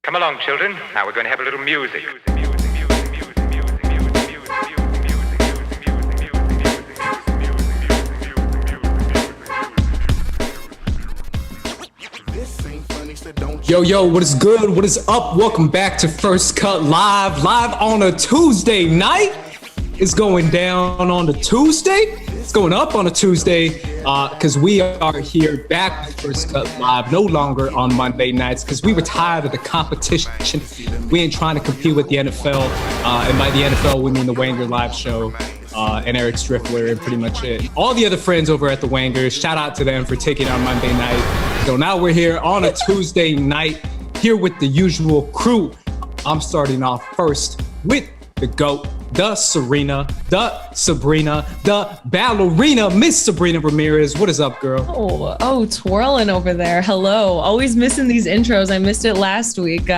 Come along, children. Now we're going to have a little music. Yo, what is good? What is up? Welcome back to First Cut Live on a Tuesday night. It's going down on a Tuesday. It's going up on a Tuesday because we are here back with First Cut Live, no longer on Monday nights because we were tired of the competition. We ain't trying to compete with the NFL, and by the NFL we mean the Wanger Live Show and Eric Striffler and pretty much it. All the other friends over at the Wangers, shout out to them for taking our Monday night. So now we're here on a Tuesday night, here with the usual crew. I'm starting off first with the GOAT, the Sabrina, the ballerina, Miss Sabrina Ramirez. What is up, girl? Oh, twirling over there. Hello. Always missing these intros. I missed it last week.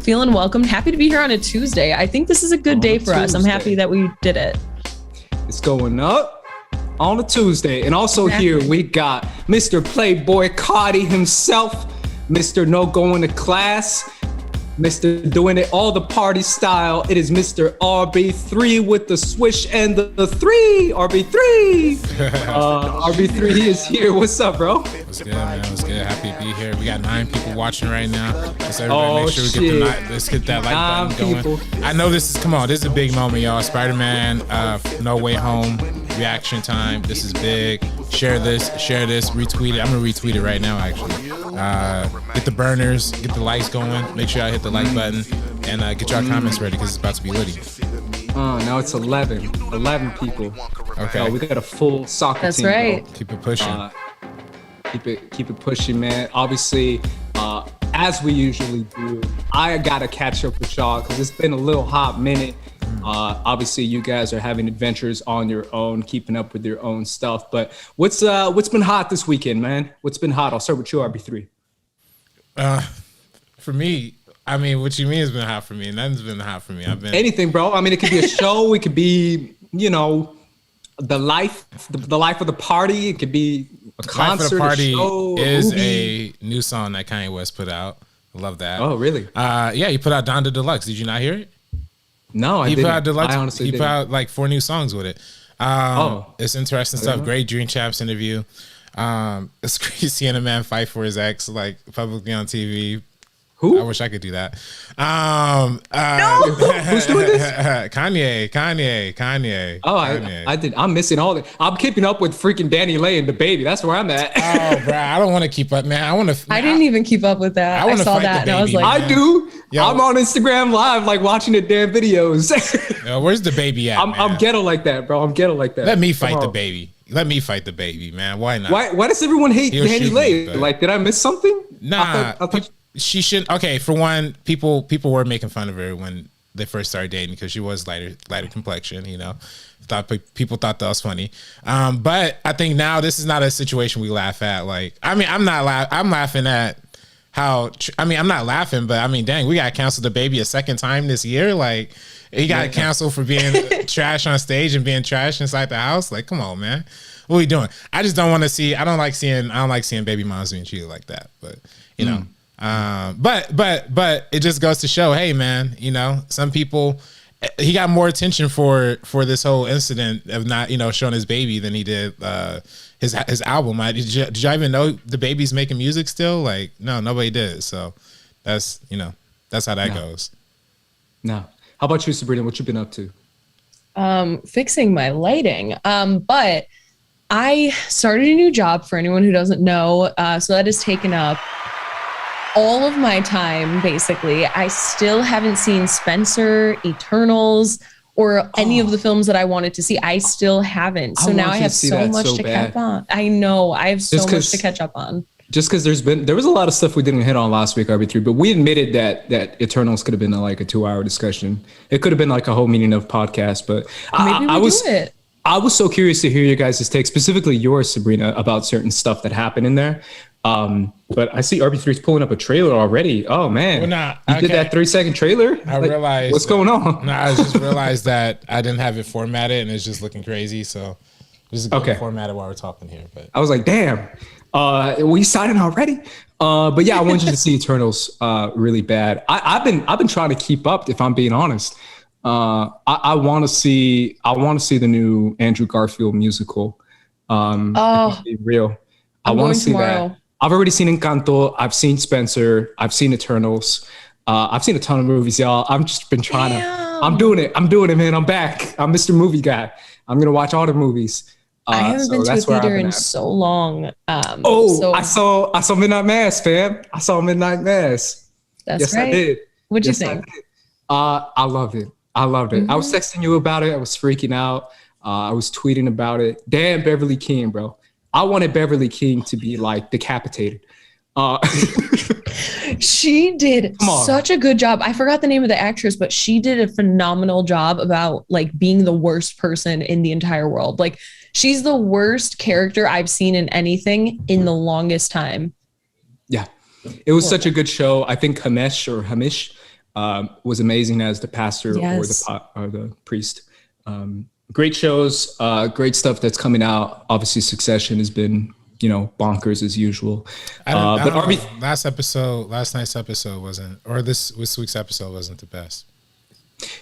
Feeling welcomed. Happy to be here on a Tuesday. I think this is a good day for us. I'm happy that we did it. It's going up on a Tuesday. And also here we got Mr. Playboy Cardi himself, Mr. No Going to Class, Mr. Doing It All the Party Style. It is Mr. RB3 with the swish and the three. RB3. RB3 is here. What's up, bro? What's good, man? What's good? Happy to be here. We got 9 people watching right now. Let's everybody make sure we let's get that like button going. I know this is a big moment, y'all. Spider-Man, No Way Home, reaction time. This is big. Share this, retweet it. I'm gonna retweet it right now, actually. Get the burners, get the likes going. Make sure I hit the like button and get your comments ready because it's about to be litty. Now it's 11 people. Okay. We got a full soccer That's team. That's right. Bro. Keep it pushing. Keep it pushing, man. Obviously, as we usually do, I gotta catch up with y'all because it's been a little hot minute. Obviously, you guys are having adventures on your own, keeping up with your own stuff. But what's been hot this weekend, man? What's been hot? I'll start with you, RB3. For me, I mean, what you mean has been hot for me? Nothing's been hot for me. I've been anything, bro. I mean, it could be a show. It could be, the life of the party. It could be a concert. Life of the Party a show, is a new song that Kanye West put out. I love that. Oh, really? Yeah, he put out Donda Deluxe. Did you not hear it? No, I didn't. Put out Deluxe. I honestly he didn't. put out like 4 new songs with it. It's interesting stuff. Great Dream Champs interview. It's crazy seeing a man fight for his ex like publicly on TV. Who? I wish I could do that. No! Who's doing this? Kanye. Oh, I did. I'm missing all that. I'm keeping up with freaking Danny Lay and the baby. That's where I'm at. Oh, bro, I don't want to keep up, man. I didn't even keep up with that. I saw that and I was like, I do. Yo, I'm on Instagram Live, like watching the damn videos. Yo, where's the baby at? I'm ghetto like that, bro. I'm ghetto like that. Let me fight the baby. Let me fight the baby, man. Why not? Why does everyone hate Danny Lay? Like, did I miss something? Nah. I thought she shouldn't. Okay, for one, people were making fun of her when they first started dating because she was lighter complexion. People thought that was funny. But I think now this is not a situation we laugh at. Like, I mean, I'm laughing at how. I'm not laughing, but I mean, dang, we got canceled the baby a second time this year. Like, he got canceled for being trash on stage and being trash inside the house. Like, come on, man, what are we doing? I just don't want to see. I don't like seeing baby moms being treated like that. But you know. But it just goes to show, hey man, some people, he got more attention for this whole incident of not, showing his baby than he did his album. Did you even know the baby's making music still? Like, no, nobody did. So that's how that goes. No. How about you, Sabrina? What you been up to? Fixing my lighting. But I started a new job for anyone who doesn't know. So that has taken up all of my time, basically. I still haven't seen Spencer, Eternals, or any of the films that I wanted to see. I still haven't. So now I have so much to catch up on. I know. I have so much to catch up on. Just because there was a lot of stuff we didn't hit on last week, RB3, but we admitted that Eternals could have been like a 2-hour discussion. It could have been like a whole meeting of podcast, but maybe we do it. I was so curious to hear your guys' take, specifically yours, Sabrina, about certain stuff that happened in there. But I see RB3's pulling up a trailer already. Oh man, you did that 3-second trailer? I realized what's going on. No, I just realized that I didn't have it formatted and it's just looking crazy. So just format it while we're talking here. But I was like, damn. We signing already? But yeah, I wanted you to see Eternals really bad. I've been trying to keep up, if I'm being honest. I want to see the new Andrew Garfield musical. Be real. I want to see that. I've already seen Encanto. I've seen Spencer. I've seen Eternals. I've seen a ton of movies, y'all. I've just been trying to. I'm doing it, man. I'm back. I'm Mr. Movie Guy. I'm gonna watch all the movies. I haven't been to a theater in so long. I saw Midnight Mass, fam. I saw Midnight Mass. That's right. I did. What'd you think? I loved it. I was texting you about it. I was freaking out. I was tweeting about it. Damn, Beverly King, bro. I wanted Beverly King to be like decapitated. She did such a good job. I forgot the name of the actress, but she did a phenomenal job about like being the worst person in the entire world. Like she's the worst character I've seen in anything in the longest time. Yeah, it was such a good show. I think Hamish was amazing as the pastor or the priest. Great shows, great stuff that's coming out. Obviously, Succession has been, bonkers as usual. Last night's episode wasn't, or this week's episode wasn't the best.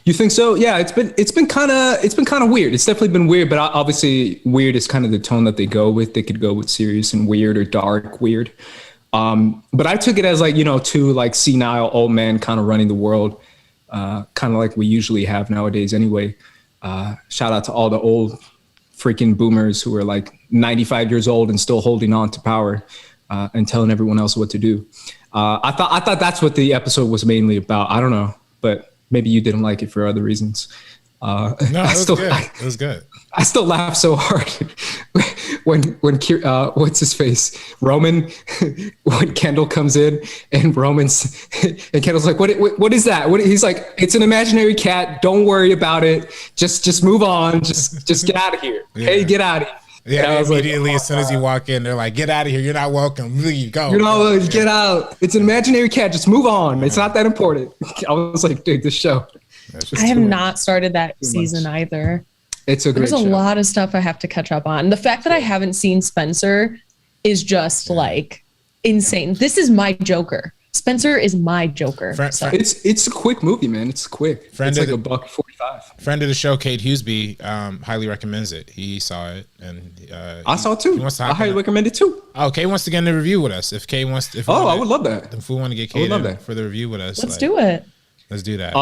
You think so? Yeah, it's been kind of weird. It's definitely been weird, but obviously weird is kind of the tone that they go with. They could go with serious and weird or dark weird. But I took it as like, two like senile old men kind of running the world, kind of like we usually have nowadays anyway. Shout out to all the old freaking boomers who are like 95 years old and still holding on to power and telling everyone else what to do. I thought that's what the episode was mainly about. I don't know, but maybe you didn't like it for other reasons. No, it was good. I still laugh so hard when what's his face, Roman, when Kendall comes in and Kendall's like, what is that? He's like, it's an imaginary cat. Don't worry about it. Just move on. Just get out of here. Yeah. Hey, get out of here. Yeah, immediately as soon as you walk in, they're like, get out of here. You're not welcome. Leave, go. Get out. It's an imaginary cat. Just move on. It's not that important. I was like, dude, this show. I have not started that season either. It's a great show. There's a lot of stuff I have to catch up on. The fact that I haven't seen Spencer is like insane. This is my Joker. Spencer is my Joker. It's a quick movie, man. It's quick. It's like $1.45. Friend of the show, Kate Huseby, highly recommends it. He saw it, and I saw it too. I highly recommend it too. Oh, Kate wants to get in the review with us. If Kate wants, I would love that. If we want to get Kate in for the review with us, let's do it. Let's do that.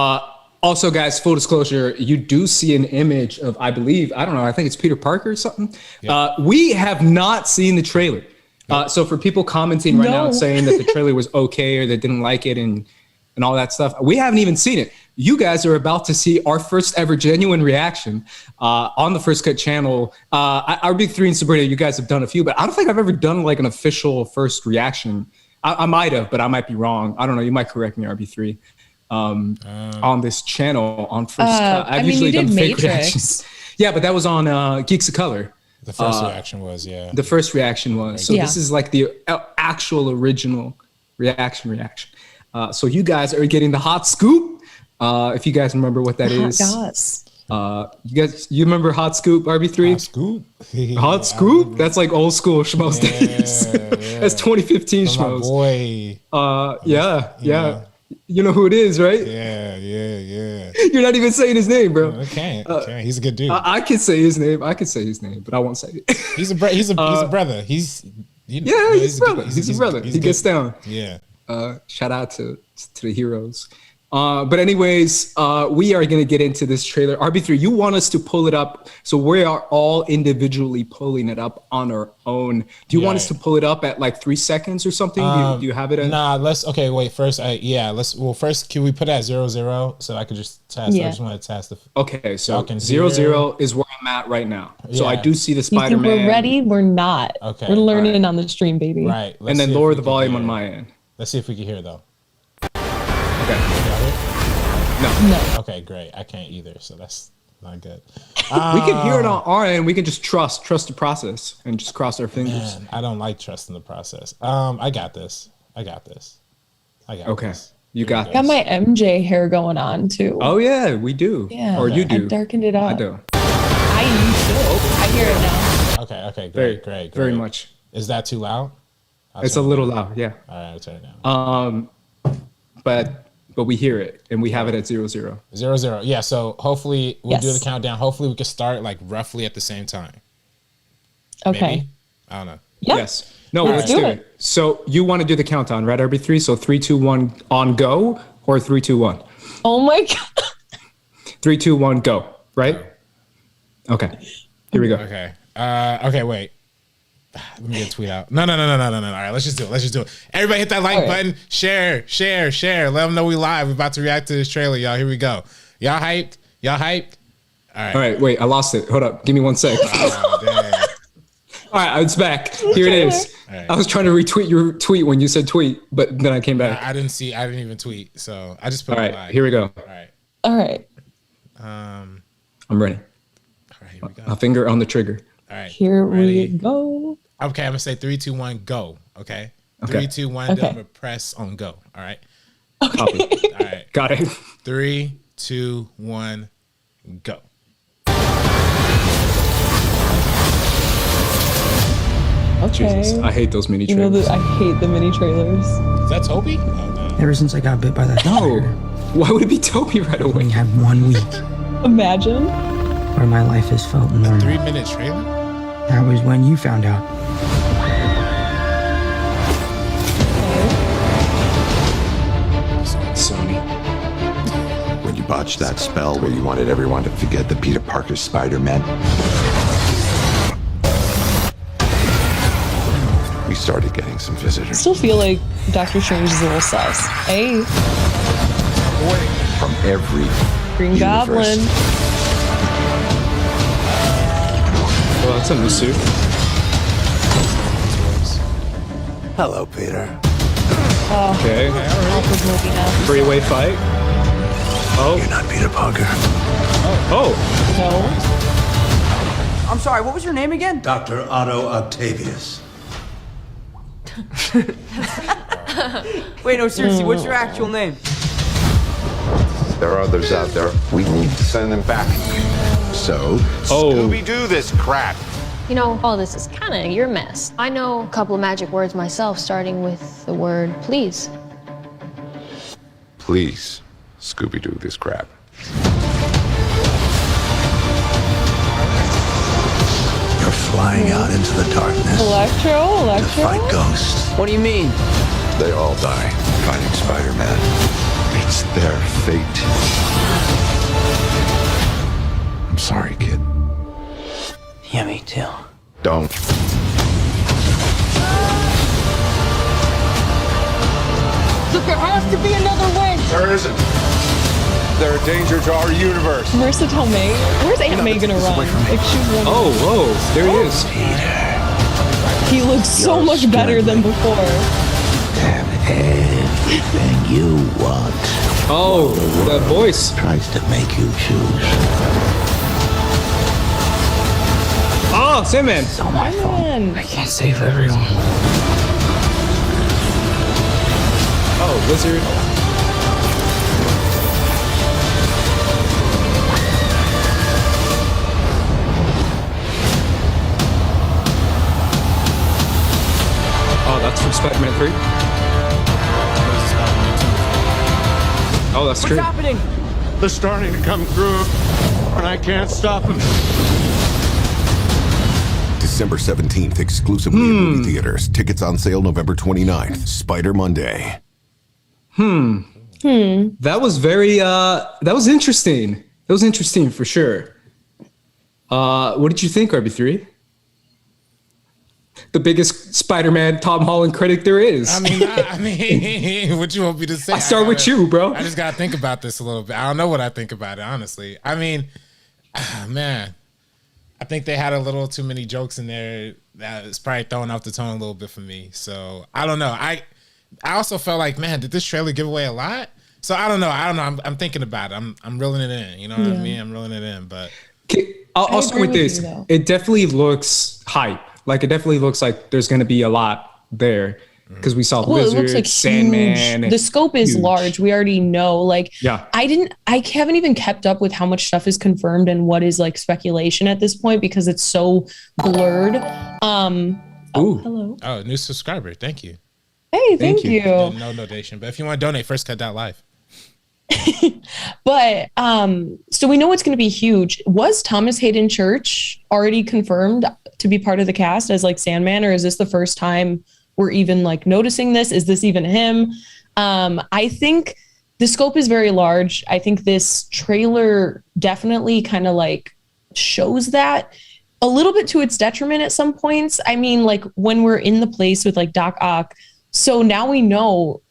Also, guys, full disclosure, you do see an image of, I think it's Peter Parker or something. Yep. We have not seen the trailer. So for people commenting right now and saying that the trailer was okay or they didn't like it and all that stuff, we haven't even seen it. You guys are about to see our first ever genuine reaction on the First Cut channel. Our big three and Sabrina, you guys have done a few, but I don't think I've ever done like an official first reaction. I might have, but I might be wrong. I don't know. You might correct me, RB3. On this channel on First Cut. I've usually done fake reactions. Yeah, but that was on Geeks of Color. The first reaction was, The first reaction was. So this is like the actual original reaction. So you guys are getting the hot scoop. If you guys remember what that is. You remember Hot Scoop, RB3? Hot Scoop? Hot Scoop? That's like old school Schmoes days. That's 2015 Schmoes. My boy. Yeah. You know who it is, right? Yeah. You're not even saying his name, bro. I can't. He's a good dude. I can say his name. But I won't say it. He's a brother. He's a brother. He gets down. Yeah. Shout out to the heroes. But anyways, we are going to get into this trailer. RB3, you want us to pull it up. So we are all individually pulling it up on our own. Do you want us to pull it up at like 3 seconds or something? Do you have it? First, can we put it at 0-0 so I could just test? I just want to test the. Okay, so 0-0 is where I'm at right now. So I do see the Spider-Man. We're ready. We're not. Okay. We're learning on the stream, baby. Right. And then lower the volume on my end. Let's see if we can hear though. Okay. No. Okay, great. I can't either, so that's not good. We can hear it on our end. We can just trust the process and just cross our fingers. Man, I don't like trusting the process. I got this. Okay. You got this. Got my MJ hair going on too. Oh yeah, we do. Yeah. Or you do. I darkened it up. I do. I hear it now. Okay. Great. Very much. Is that too loud? It's a little loud, yeah. All right, I'll turn it down. But we hear it, and we have it at 0-0. 0-0. Yeah, so hopefully we'll do Yes. the countdown. Hopefully we can start like roughly at the same time. Okay. Maybe? I don't know. Yeah. Yes. No, Let's let's do do it. it. So you want to do the countdown, right, RB3? So 3, 2, 1 on go, or 3, 2, 1? Oh my God. 3, 2, 1 go, right? Okay. Here we go. Okay. Okay, wait. Let me get a tweet out. No. All right, let's just do it. Everybody hit that like button. Share. Let them know we live. We're about to react to this trailer, y'all. Here we go. Y'all hyped? All right. All right, wait, I lost it. Hold up. Give me 1 sec. Oh, damn. All right, it's back. Here it is. Right. I was trying to retweet your tweet when you said tweet, but then I came back. I didn't even tweet, so I just put All it right, live. here we go. All right. All right. I'm ready. All right, here we go. My finger on the trigger. All right. Here ready? we go. Okay, I'm gonna say 3, 2, 1, go. Okay. Okay. 3, 2, 1, Okay. then I'm gonna press on go. All right. Copy. All right. Got it. 3, 2, 1, go. Okay. Jesus, I hate those mini You know, trailers. I hate the mini trailers. Is that Toby? Oh, no. Ever since I got bit by that No. spider, Why would it be Toby right we away? had 1 week Imagine. where my life has felt normal. 3-minute trailer? That was when you found out. Sony. When you botched that spell where you wanted everyone to forget the Peter Parker Spider-Man, we started getting some visitors Still feel like Doctor Strange is a little sus. Hey, from every Green universe. Goblin. Well, that's a new suit. Hello, Peter. Okay. Awkward movie now. Freeway fight. Oh. You're not Peter Parker. Oh. No. I'm sorry, what was your name again? Dr. Otto Octavius. Wait, no, seriously, what's your actual name? There are others out there. We need to send them back. So, Oh. Scooby-Doo this crap. You know, all this is kind of your mess. I know a couple of magic words myself, starting with the word please. Please, Scooby-Doo this crap. You're flying out into the darkness Electro. to fight ghosts. What do you mean? They all die fighting Spider-Man. It's their fate. I'm sorry, kid. Yeah, me too. Don't. Look, there has to be another way! There isn't. They're a danger to our universe. Marissa Tomei. Where's Aunt May gonna run? Like she's running. Oh, whoa. There he is. He looks so much better than before. Have everything you want. Oh, that voice. Tries to make you choose. Oh, Sandman. It's all my fault. Man. I can't save everyone. Oh, Wizard. Oh, that's from Spider-Man 3? Oh, that's What's true. happening? They're starting to come through, and I can't stop them. December 17th, exclusively in movie theaters. Tickets on sale November 29th. Spider Monday. That was very, that was interesting. That was interesting for sure. What did you think, RB3? The biggest Spider-Man Tom Holland critic there is. I mean, what you want me to say? I start with you, bro. I just gotta think about this a little bit. I don't know what I think about it, honestly. I mean, man, I think they had a little too many jokes in there that was probably throwing off the tone a little bit for me. So I don't know. I also felt like, man, did this trailer give away a lot? So I don't know. I'm thinking about it. I'm reeling it in. You know what I mean? I'm reeling it in. But I'll start agree with with this. you, though. It definitely looks hype. Like it definitely looks like there's going to be a lot there because we saw Well, it Lizard, looks like Sandman. huge. The scope is huge. large. We already know. Like, Yeah. I haven't even kept up with how much stuff is confirmed and what is like speculation at this point because it's so blurred. Ooh. Hello. Oh, new subscriber. Thank you. Hey, thank you. you. No donation, but if you want to donate, first cut that live. But so we know it's going to be huge. Was Thomas Hayden Church already confirmed to be part of the cast as like Sandman, or is this the first time we're even like noticing this? Is this even him? I think the scope is very large. I think this trailer definitely kind of like shows that a little bit to its detriment at some points. I mean, like when we're in the place with like Doc Ock, so now we know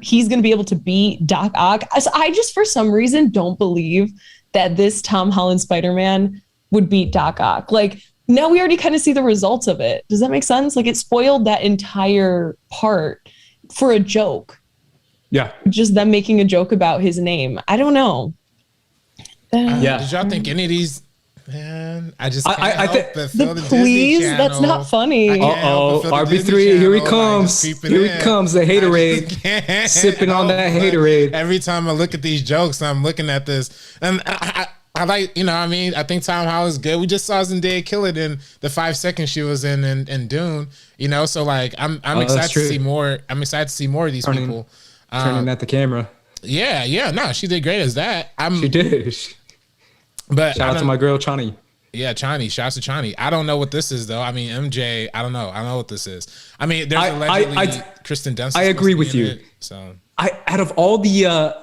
he's going to be able to beat Doc Ock. I just, for some reason, don't believe that this Tom Holland Spider-Man would beat Doc Ock. Like, now we already kind of see the results of it. Does that make sense? Like, it spoiled that entire part for a joke. Yeah. Just them making a joke about his name. I don't know. Yeah. Did y'all think any of these? Man, I just can't I help but the feel the please, Disney that's Channel. not funny. I can't help but feel the Disney RB3, here he Channel, comes. like, just creeping Here he in. comes, the haterade. I just can't Sipping on that help but haterade. Every time I look at these jokes, I'm looking at this, and I like, you know, I mean, I think Tom Holland's good. We just saw Zendaya kill it in the 5 seconds she was in Dune, you know. So like, I'm excited to see more. I'm excited to see more of these people Turning at the camera. Yeah, no, she did great as that. She did. But Shout out to my girl Chani. Yeah, Chani. Shouts to Chani. I don't know what this is though. I mean, MJ. I don't know what this is. I mean, there's allegedly Kristen Dunst. I agree with you. It, so out of all the,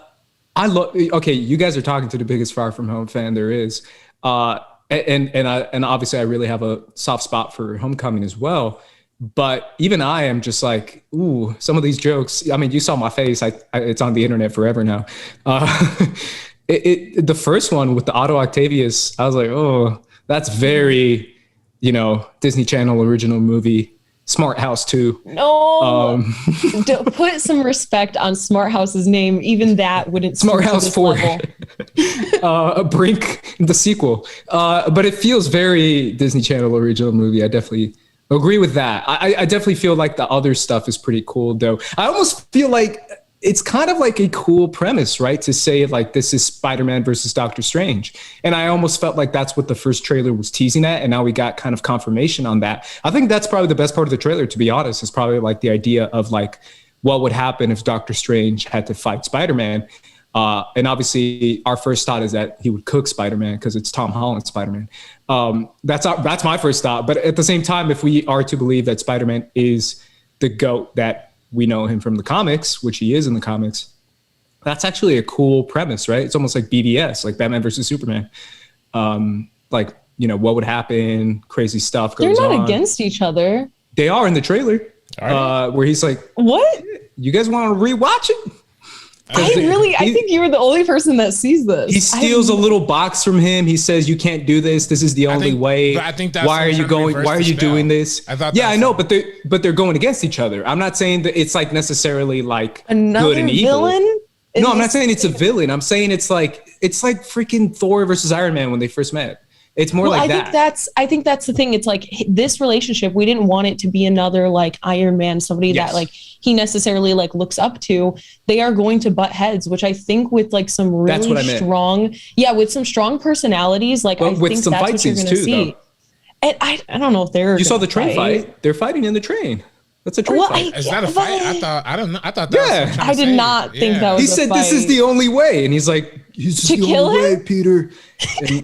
I love. Okay, you guys are talking to the biggest Far From Home fan there is, and obviously I really have a soft spot for Homecoming as well. But even I am just like, ooh, some of these jokes. I mean, you saw my face. It's on the internet forever now. The first one with the Otto Octavius, I was like, oh, that's very, you know, Disney Channel original movie. Smart House 2. No, put some respect on Smart House's name. Even that wouldn't. Smart House 4. Brink, the sequel. But it feels very Disney Channel original movie. I definitely agree with that. I definitely feel like the other stuff is pretty cool, though. I almost feel like it's kind of like a cool premise, right? To say like this is Spider-Man versus Doctor Strange. And I almost felt like that's what the first trailer was teasing at. And now we got kind of confirmation on that. I think that's probably the best part of the trailer, to be honest, is probably like the idea of like what would happen if Doctor Strange had to fight Spider-Man. And obviously our first thought is that he would cook Spider-Man because it's Tom Holland Spider-Man. That's my first thought. But at the same time, if we are to believe that Spider-Man is the GOAT that we know him from the comics, which he is in the comics, that's actually a cool premise, right? It's almost like BVS, like Batman versus Superman. Like, you know, what would happen? Crazy stuff goes on. They're not against each other. They are in the trailer, where he's like, what? You guys want to rewatch it? I think you're the only person that sees this. He steals a little box from him. He says, "You can't do this. This is the only way. But I think that's why are you going? Why are you doing this?" I know, but they're going against each other. I'm not saying that it's like necessarily like another good and evil. Villain? No, I'm not saying it's a villain. I'm saying it's like freaking Thor versus Iron Man when they first met. It's more like that. I think that's the thing. It's like this relationship, we didn't want it to be another like Iron Man, somebody that like he necessarily like looks up to. They are going to butt heads, which I think with like some really strong, with some strong personalities, like I think that's what you're going to see. Though. And I don't know if they're. You saw the train fight. They're fighting in the train. That's a train fight. Is that a fight? I thought that was I did not think that was He said this is the only way. And he's like, he's just the only way, Peter.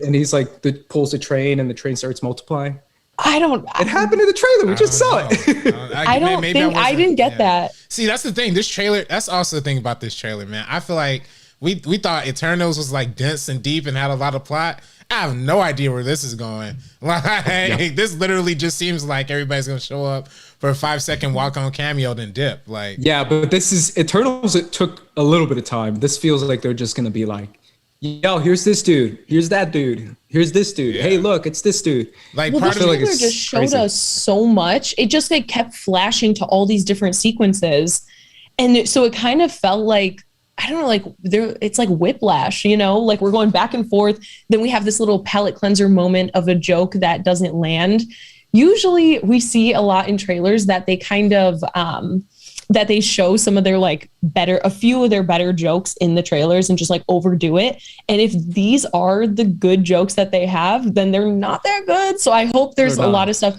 And he's like, pulls the train and the train starts multiplying. It happened in the trailer. We just saw it. I didn't get that. See, that's the thing. This trailer, that's also the thing about this trailer, man. I feel like we thought Eternals was like dense and deep and had a lot of plot. I have no idea where this is going. Like this literally just seems like everybody's gonna show up for a 5-second walk-on cameo, then dip. Like, yeah, but this is Eternals. It took a little bit of time. This feels like they're just gonna be like, yo, here's this dude, here's that dude, here's this dude. Hey, look, it's this dude. Like, the trailer just showed us so much. It just like kept flashing to all these different sequences, and so it kind of felt like, I don't know, like it's like whiplash, you know, like we're going back and forth. Then we have this little palate cleanser moment of a joke that doesn't land. Usually we see a lot in trailers that they kind of, that they show some of their a few of their better jokes in the trailers and just like overdo it. And if these are the good jokes that they have, then they're not that good. So I hope there's a lot of stuff.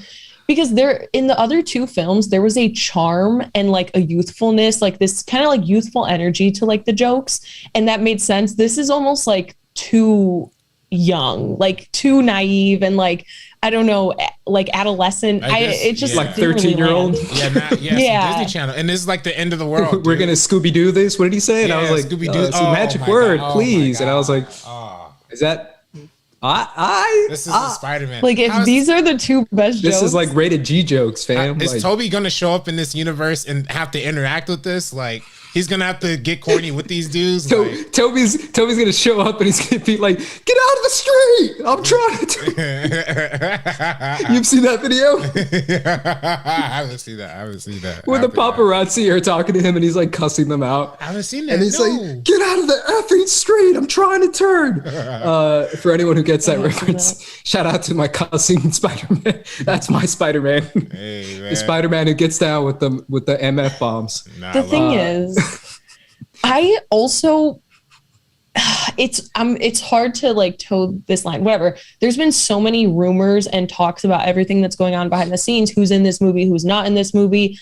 because there in the other two films there was a charm and like a youthfulness, like this kind of like youthful energy to like the jokes, and that made sense. This is almost like too young, like too naive, and like I don't know, like adolescent. It just like 13-year-old. Disney Channel, and this is like the end of the world. We're gonna Scooby Doo this. What did he say? And I was like, Scooby Doo. It's a magic word, please. And I was like, is that? This is the Spider-Man. Like if these are the two best jokes. This is like rated G jokes, fam. Is like, Toby gonna show up in this universe and have to interact with this? Like he's gonna have to get corny with these dudes. Toby's gonna show up and he's gonna be like, "Get out of the street! I'm trying to." You've seen that video? I haven't seen that. Where the paparazzi are talking to him and he's like cussing them out. I haven't seen that. And he's like, "Get out of the effing street! I'm trying to turn." For anyone who gets that reference, shout out to my cussing Spider-Man. That's my Spider-Man. Hey, man. The Spider-Man who gets down with the MF bombs. The thing is, I also it's hard to like toe this line. Whatever. There's been so many rumors and talks about everything that's going on behind the scenes, who's in this movie, who's not in this movie.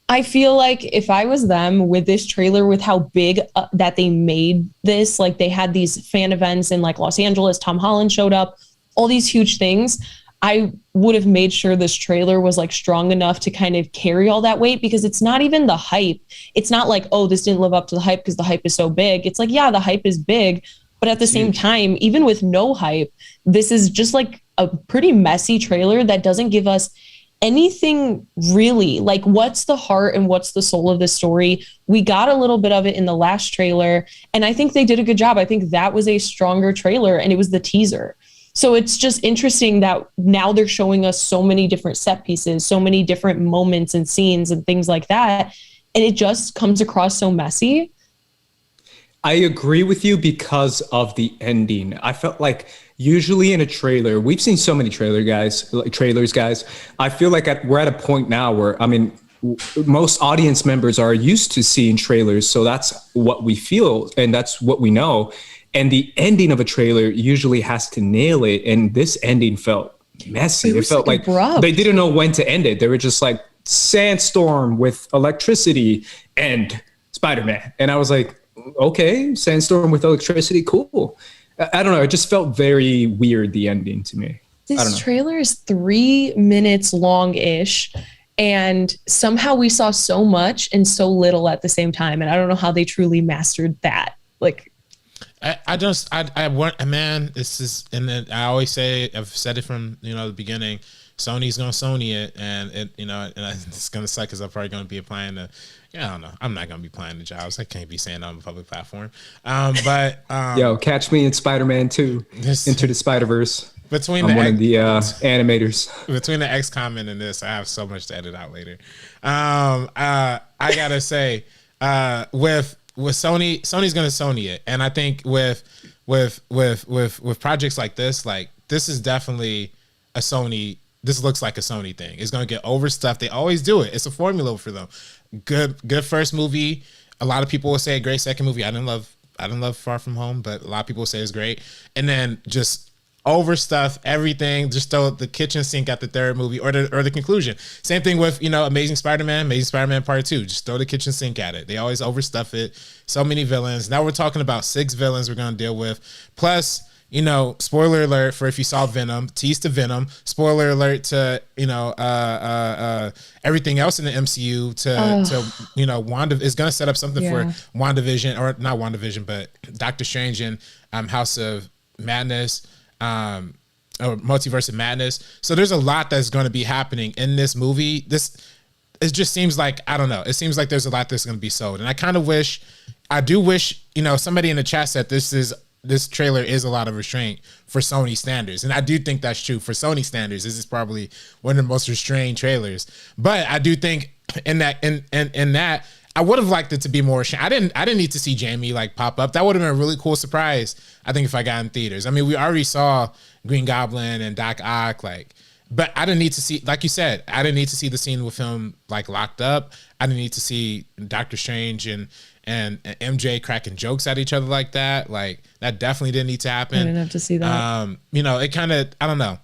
I feel like if I was them with this trailer, with how big that they made this, like they had these fan events in like Los Angeles, Tom Holland showed up, all these huge things, I would have made sure this trailer was like strong enough to kind of carry all that weight, because it's not even the hype. It's not like, oh, this didn't live up to the hype because the hype is so big. It's like, yeah, the hype is big, but at the same time, even with no hype, this is just like a pretty messy trailer that doesn't give us anything really. Like, what's the heart and what's the soul of this story? We got a little bit of it in the last trailer, and I think they did a good job. I think that was a stronger trailer, and it was the teaser. So it's just interesting that now they're showing us so many different set pieces, so many different moments and scenes and things like that. And it just comes across so messy. I agree with you because of the ending. I felt like usually in a trailer, we've seen so many trailers, guys. I feel like we're at a point now where, I mean, most audience members are used to seeing trailers. So that's what we feel and that's what we know. And the ending of a trailer usually has to nail it. And this ending felt messy. It felt like they didn't know when to end it. They were just like, sandstorm with electricity and Spider-Man. And I was like, okay, sandstorm with electricity, cool. I don't know. It just felt very weird, the ending to me. This trailer is 3 minutes long-ish. And somehow we saw so much and so little at the same time. And I don't know how they truly mastered that. Like, I want, man, this is, and then I always say, I've said it from, the beginning, Sony's going to Sony it, and it, and it's going to suck because I'm probably going to be applying to, I don't know. I'm not going to be applying to jobs. I can't be saying that on a public platform. Yo, catch me in Spider-Man 2, Into the Spider-Verse. I'm one of the animators. Between the X comment and this, I have so much to edit out later. I gotta say, with Sony, Sony's gonna Sony it, and I think with projects like this is definitely a Sony. This looks like a Sony thing. It's gonna get overstuffed. They always do it. It's a formula for them. Good first movie. A lot of people will say a great second movie. I didn't love Far From Home, but a lot of people say it's great. And then just overstuff everything. Just throw the kitchen sink at the third movie or the conclusion. Same thing with Amazing Spider-Man Part 2. Just throw the kitchen sink at it. They always overstuff it. So many villains. Now we're talking about 6 villains we're gonna deal with. Plus, spoiler alert for if you saw Venom, tease to Venom, spoiler alert to, everything else in the MCU to Wanda is going to set up something for WandaVision, or not WandaVision, but Doctor Strange and House of Madness, or Multiverse of Madness. So there's a lot that's going to be happening in this movie. It just seems like, I don't know. It seems like there's a lot that's going to be sold. And I do wish, somebody in the chat said this trailer is a lot of restraint for Sony standards. And I do think that's true. For Sony standards, this is probably one of the most restrained trailers. But I do think in that I would have liked it to be more. I didn't need to see Jamie pop up. That would have been a really cool surprise, I think, if I got in theaters. I mean, we already saw Green Goblin and Doc Ock, but I didn't need to see, like you said, I didn't need to see the scene with him locked up. I didn't need to see Doctor Strange and MJ cracking jokes at each other like that. That definitely didn't need to happen. I didn't have to see that. It kind of, I don't know.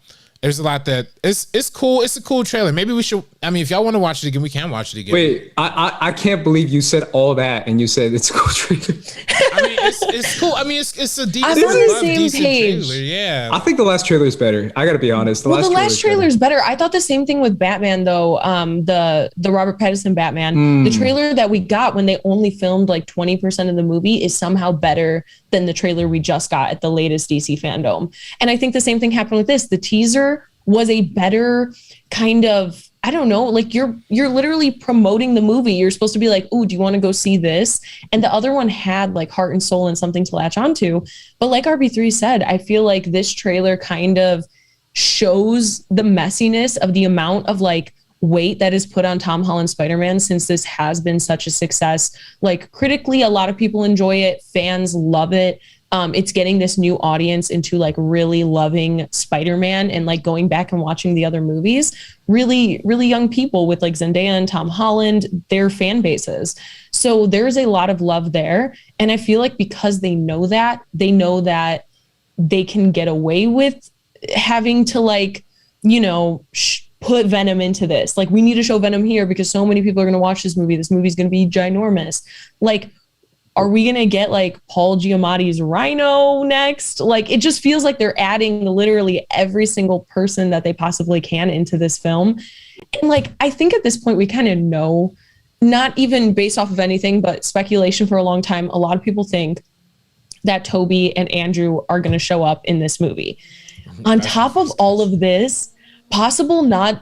There's a lot that it's cool. It's a cool trailer. Maybe we should. I mean, if y'all want to watch it again, we can watch it again. Wait, I can't believe you said all that and you said it's a cool trailer. I mean, it's cool. I mean, it's a decent, I'm on the same page. trailer. Yeah. I think the last trailer is better. I gotta be honest. The last trailer is better. I thought the same thing with Batman though. The Robert Pattinson Batman. The trailer that we got when they only filmed like 20% of the movie is somehow better than the trailer we just got at the latest DC Fandom. And I think the same thing happened with this. The teaser was a better kind of, I don't know, like you're literally promoting the movie. You're supposed to be like, "Ooh, do you want to go see this?" And the other one had like heart and soul and something to latch onto. But like RB3 said, I feel like this trailer kind of shows the messiness of the amount of like weight that is put on Tom Holland's Spider-Man since this has been such a success. Like critically, a lot of people enjoy it. Fans love it. It's getting this new audience into like really loving Spider-Man and like going back and watching the other movies. Really, really young people with like Zendaya and Tom Holland, their fan bases. So there's a lot of love there. And I feel like because they know that they can get away with having to like, you know, put Venom into this. Like we need to show Venom here because so many people are going to watch this movie. This movie's going to be ginormous. Like, are we going to get like Paul Giamatti's Rhino next? Like, it just feels like they're adding literally every single person that they possibly can into this film. And like, I think at this point we kind of know, not even based off of anything, but speculation for a long time. A lot of people think that Toby and Andrew are going to show up in this movie. On top of all of this,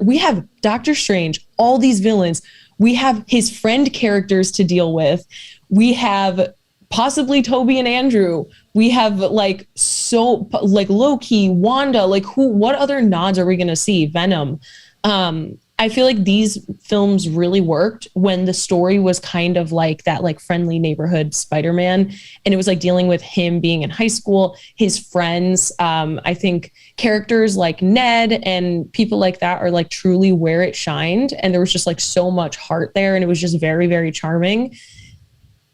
we have Doctor Strange, all these villains. We have his friend characters to deal with. We have possibly Toby and Andrew. We have like Loki, Wanda, like what other nods are we going to see? Venom. I feel like these films really worked when the story was kind of like that, like friendly neighborhood Spider-Man. And it was like dealing with him being in high school, his friends. I think characters like Ned and people like that are like truly where it shined. And there was just like so much heart there. And it was just very, very charming.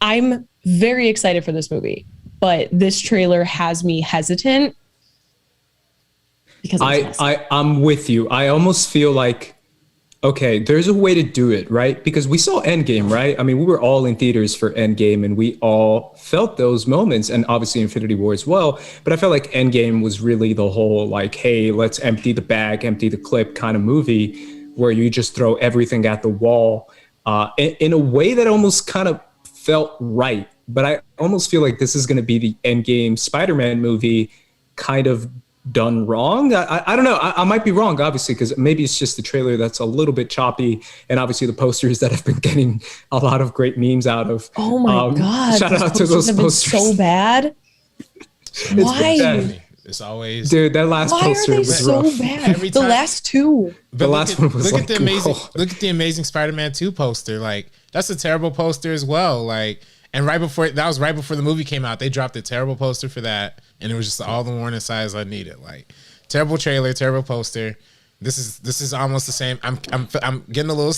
I'm very excited for this movie, but this trailer has me hesitant because I'm with you. I almost feel like, okay, there's a way to do it, right? Because we saw Endgame, right? I mean, we were all in theaters for Endgame and we all felt those moments, and obviously Infinity War as well. But I felt like Endgame was really the whole like, hey, let's empty the bag, empty the clip kind of movie where you just throw everything at the wall in a way that almost kind of felt right. But I almost feel like this is going to be the Endgame Spider-Man movie kind of done wrong. I don't know. I might be wrong, obviously, because maybe it's just the trailer that's a little bit choppy, and obviously the posters that have been getting a lot of great memes out of. Oh my God. Shout out to those posters. So bad. Why? It's always, dude. That last poster was so rough. bad? The last two. The last one was like, look at the Amazing Spider-Man 2 poster. Like that's a terrible poster as well. Like, and right before the movie came out, they dropped a terrible poster for that, and it was just all the warning signs I needed. Like terrible trailer, terrible poster. This is almost the same. I'm getting a little.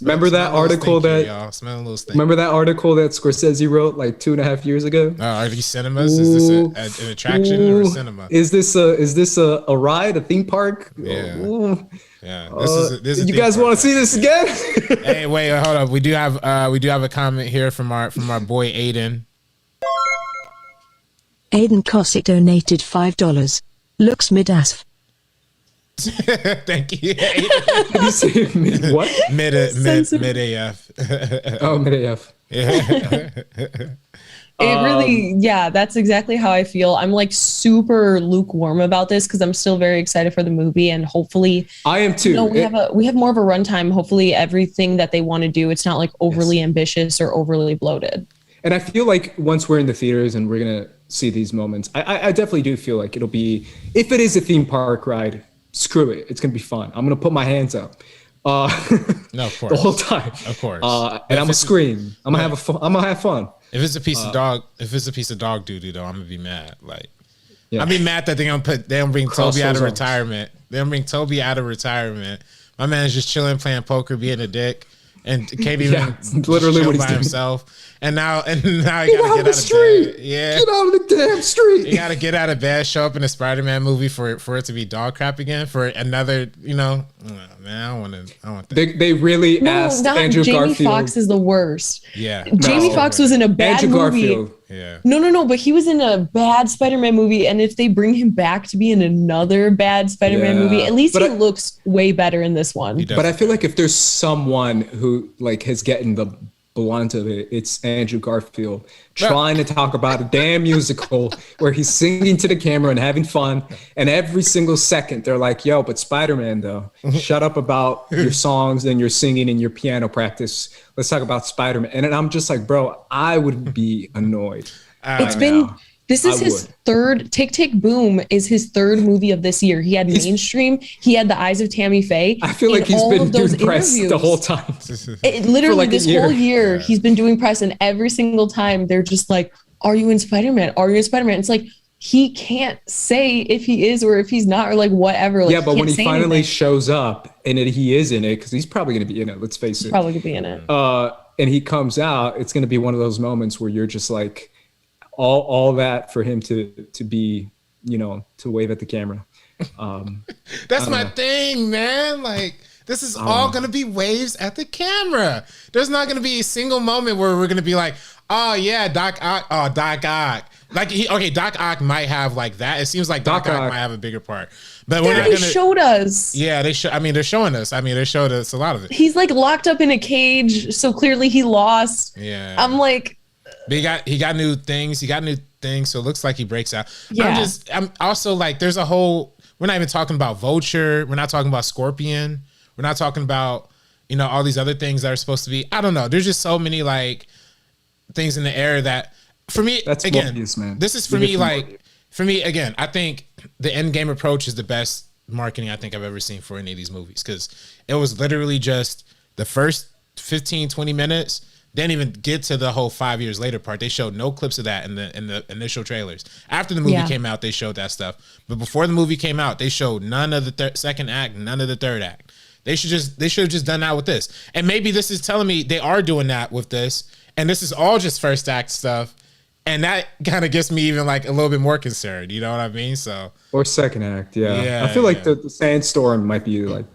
Remember that article that y'all smelling a little stink. Remember that article that Scorsese wrote like 2.5 years ago? Are these cinemas? Is this an attraction or a cinema? Is this a ride, a theme park? Yeah. Yeah. This is you guys want to see this again? Hey, wait, hold up. We do have a comment here from our boy Aiden. Aiden Cossack donated $5. Looks mid-ass. Thank you. Did you say mid what? Mid AF. Oh, mid AF. Yeah. It really, yeah, that's exactly how I feel. I'm like super lukewarm about this because I'm still very excited for the movie, and hopefully I am too. We have more of a runtime. Hopefully everything that they want to do, it's not like overly ambitious or overly bloated. And I feel like once we're in the theaters and we're gonna see these moments, I definitely do feel like it'll be, if it is a theme park ride, screw it. It's going to be fun. I'm going to put my hands up. No, of course. The whole time. Of course. And I'm going to scream. I'm going to have fun. If it's a piece of dog doo-doo though, I'm going to be mad. Like, yeah. I'll be mad that they're going to bring Toby out of retirement. They're going to bring Toby out of retirement. My man's just chilling, playing poker, being a dick. and can't even literally chill what he's by doing. himself. And now he gotta Get out get of out the of street. bed. Yeah. Get out of the damn street. You gotta get out of bed, show up in a Spider-Man movie for it to be dog crap again for another, man. I don't want that. They really asked not Andrew Jamie Garfield. Foxx is the worst. Yeah. Jamie Foxx was in a bad Andrew movie. Garfield. Yeah. No, but he was in a bad Spider-Man movie, and if they bring him back to be in another bad Spider-Man Yeah. movie, at least But he looks way better in this one. But I feel like if there's someone who like has gotten the blunt of it, it's Andrew Garfield trying to talk about a damn musical where he's singing to the camera and having fun, and every single second they're like, yo, but Spider-Man though, shut up about your songs and your singing and your piano practice, let's talk about Spider-Man. And I'm just like, bro, I would be annoyed. This is his third. Tick Tick Boom is his third movie of this year. He had Mainstream. He had The Eyes of Tammy Faye. I feel like he's been doing press the whole time. Literally, this whole year, he's been doing press, and every single time they're just like, "Are you in Spider-Man? Are you in Spider-Man?" It's like he can't say if he is or if he's not, or like whatever. Like, yeah, but when he finally anything. shows up and he is in it, because he's probably going to be in it. Let's face it. Probably could be in it. And he comes out, it's going to be one of those moments where you're just like, all that for him to be, to wave at the camera. That's my thing, man. Like, this is all going to be waves at the camera. There's not going to be a single moment where we're going to be like, oh yeah, Doc Ock. Doc Ock. Like, Doc Ock might have like that. It seems like Doc Ock might have a bigger part. But we're not They gonna. showed us. Yeah, they're showing us. They showed us a lot of it. He's like locked up in a cage, so clearly he lost. Yeah. I'm like, but he got new things. So it looks like he breaks out. Yeah. I'm also like, there's a whole, we're not even talking about Vulture. We're not talking about Scorpion. We're not talking about, all these other things that are supposed to be, I don't know. There's just so many like things in the air that for me, that's again, Morbius, man. This is for me, like, for me, again, I think the end game approach is the best marketing I think I've ever seen for any of these movies. Cause it was literally just the first 15, 20 minutes. Didn't even get to the whole 5 years later part. They showed no clips of that in the initial trailers. After the movie came out, they showed that stuff. But before the movie came out, they showed none of the second act, none of the third act. They should have just done that with this. And maybe this is telling me they are doing that with this, and this is all just first act stuff. And that kind of gets me even like a little bit more concerned. You know what I mean? So or second act, yeah. I feel like the Sandstorm might be like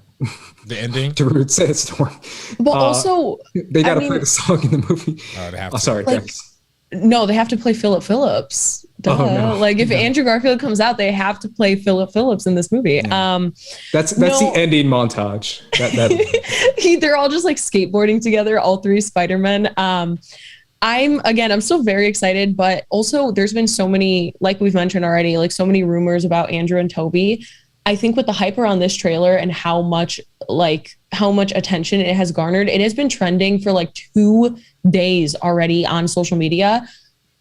the ending to Root Sandstorm. But also, they got to play the song in the movie. Oh, they have to. Sorry, like, no, they have to play Philip Phillips. Duh. Oh, no. Like if Andrew Garfield comes out, they have to play Philip Phillips in this movie. Yeah. That's the ending montage. They're all just like skateboarding together, all three Spider-Men. I'm still very excited, but also there's been so many, like we've mentioned already, like so many rumors about Andrew and Toby. I think with the hype around this trailer and how much attention it has garnered, it has been trending for like 2 days already on social media.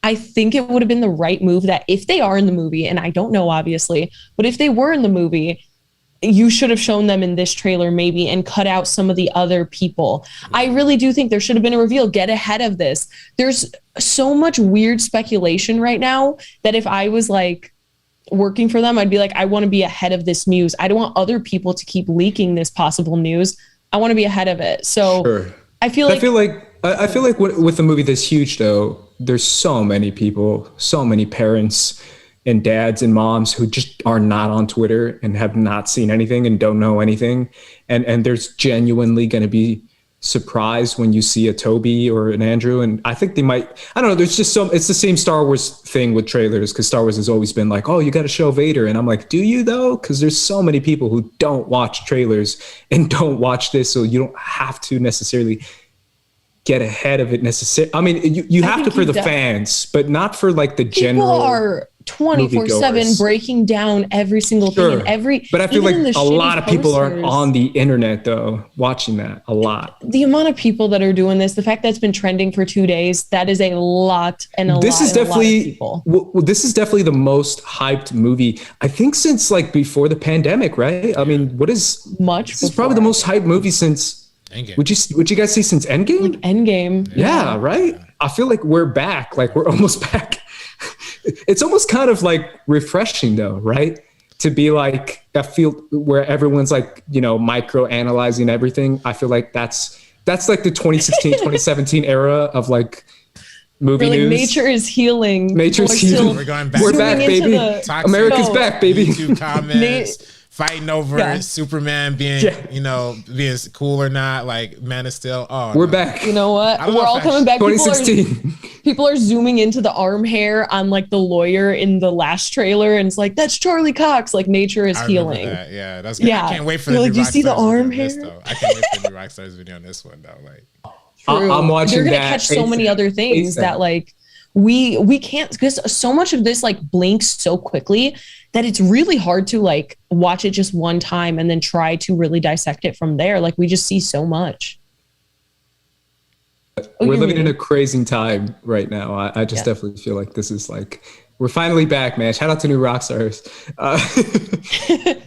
I think it would have been the right move that if they are in the movie, and I don't know obviously, but if they were in the movie, you should have shown them in this trailer maybe and cut out some of the other people. I really do think there should have been a reveal. Get ahead of this. There's so much weird speculation right now that if I was like working for them, I'd be like, I want to be ahead of this news. I don't want other people to keep leaking this possible news. I want to be ahead of it. So sure. I feel like with a movie this huge though, there's so many people, so many parents and dads and moms who just are not on Twitter and have not seen anything and don't know anything. And there's genuinely going to be surprised when you see a Toby or an Andrew. And I think they might, I don't know, there's just it's the same Star Wars thing with trailers, because Star Wars has always been like, oh, you got to show Vader. And I'm like, do you though? Because there's so many people who don't watch trailers and don't watch this. So you don't have to necessarily get ahead of it necessarily. I mean, you have to for the fans, but not for like the general. People are 24/7 breaking down every single thing and but I feel like a lot of people aren't on the internet though watching that. A lot. The amount of people that are doing this, the fact that it's been trending for 2 days, that is a lot. And this is definitely this is definitely the most hyped movie I think since like before the pandemic, right? I mean, this is probably the most hyped movie since Endgame. Would you guys see since Endgame? Like Endgame. Yeah, right? I feel like we're back. Like we're almost back. It's almost kind of like refreshing though, right? To be like, I feel where everyone's like, micro analyzing everything. I feel like that's That's like the 2016, 2017 era of like movie Like, news. nature is healing. Nature's People are healing. still We're going back. We're zooming back, into baby. the- America's No. back, baby. YouTube comments, fighting over Yeah. Superman being, being cool or not, like Man of Steel. Oh, We're no. back. You know what? I don't We're know all if coming back. 2016. People are zooming into the arm hair on like the lawyer in the last trailer, and it's like, that's Charlie Cox. Like, nature is I remember healing. that. Yeah, that's good. Yeah. I can't wait for You're the like, new do you see the Rockstars video arm on this, hair? though. I can't wait for the new Rockstars video on this one, though. Like, True. I'm watching They're gonna that catch so many ASAP. other things ASAP. that like we can't, because so much of this like blinks so quickly that it's really hard to like watch it just one time and then try to really dissect it from there. Like, we just see so much. We're living in a crazy time right now. I just Yeah. definitely feel like this is like, we're finally back, man. Shout out to new Rockstars.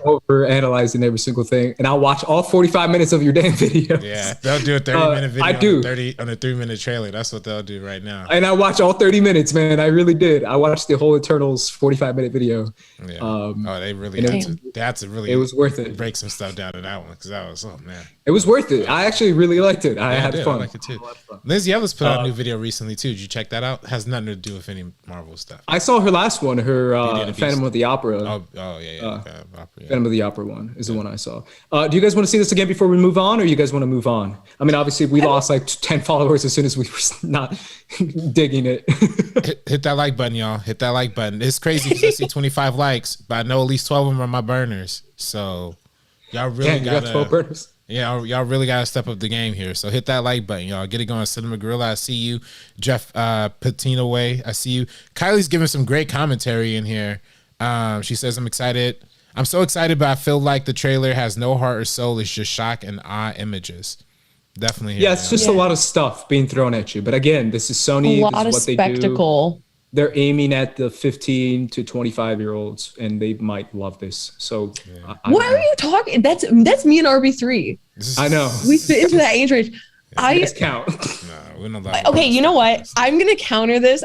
Over analyzing every single thing. And I'll watch all 45 minutes of your damn video. yeah, they'll do a 30-minute video I do. on a 3-minute trailer. That's what they'll do right now. And I watch all 30 minutes, man. I really did. I watched the whole Eternals 45-minute video. Yeah. They really and had to really it was worth it. break some stuff down in that one, because that was, oh man. It was worth it. I actually really liked it. I had fun. I like it too. Lindsay Ellis put out a new video recently too. Did you check that out? Has nothing to do with any Marvel stuff. I saw her last one, her Beauty and the Phantom Beast. of the Opera. Oh yeah. Phantom of the Opera one is the one I saw. Do you guys want to see this again before we move on, or you guys want to move on? I mean, obviously, we lost like 10 followers as soon as we were not digging it. Hit that like button, y'all. Hit that like button. It's crazy because I see 25 likes, but I know at least 12 of them are my burners. So y'all really Damn, you got 12 burners. Yeah, y'all really gotta step up the game here. So hit that like button, y'all. Get it going. Cinema Gorilla, I see you. Jeff Patino Way, I see you. Kylie's giving some great commentary in here. She says, I'm excited. I'm so excited, but I feel like the trailer has no heart or soul. It's just shock and awe images. Definitely. Yeah, it's just a lot of stuff being thrown at you. But again, this is Sony. A lot this of is what they spectacle. do. They're aiming at the 15 to 25-year-olds, and they might love this. So, What are you talking? That's me and RB3. I know. We fit into that age range. Count. Okay, you know what? I'm gonna counter this.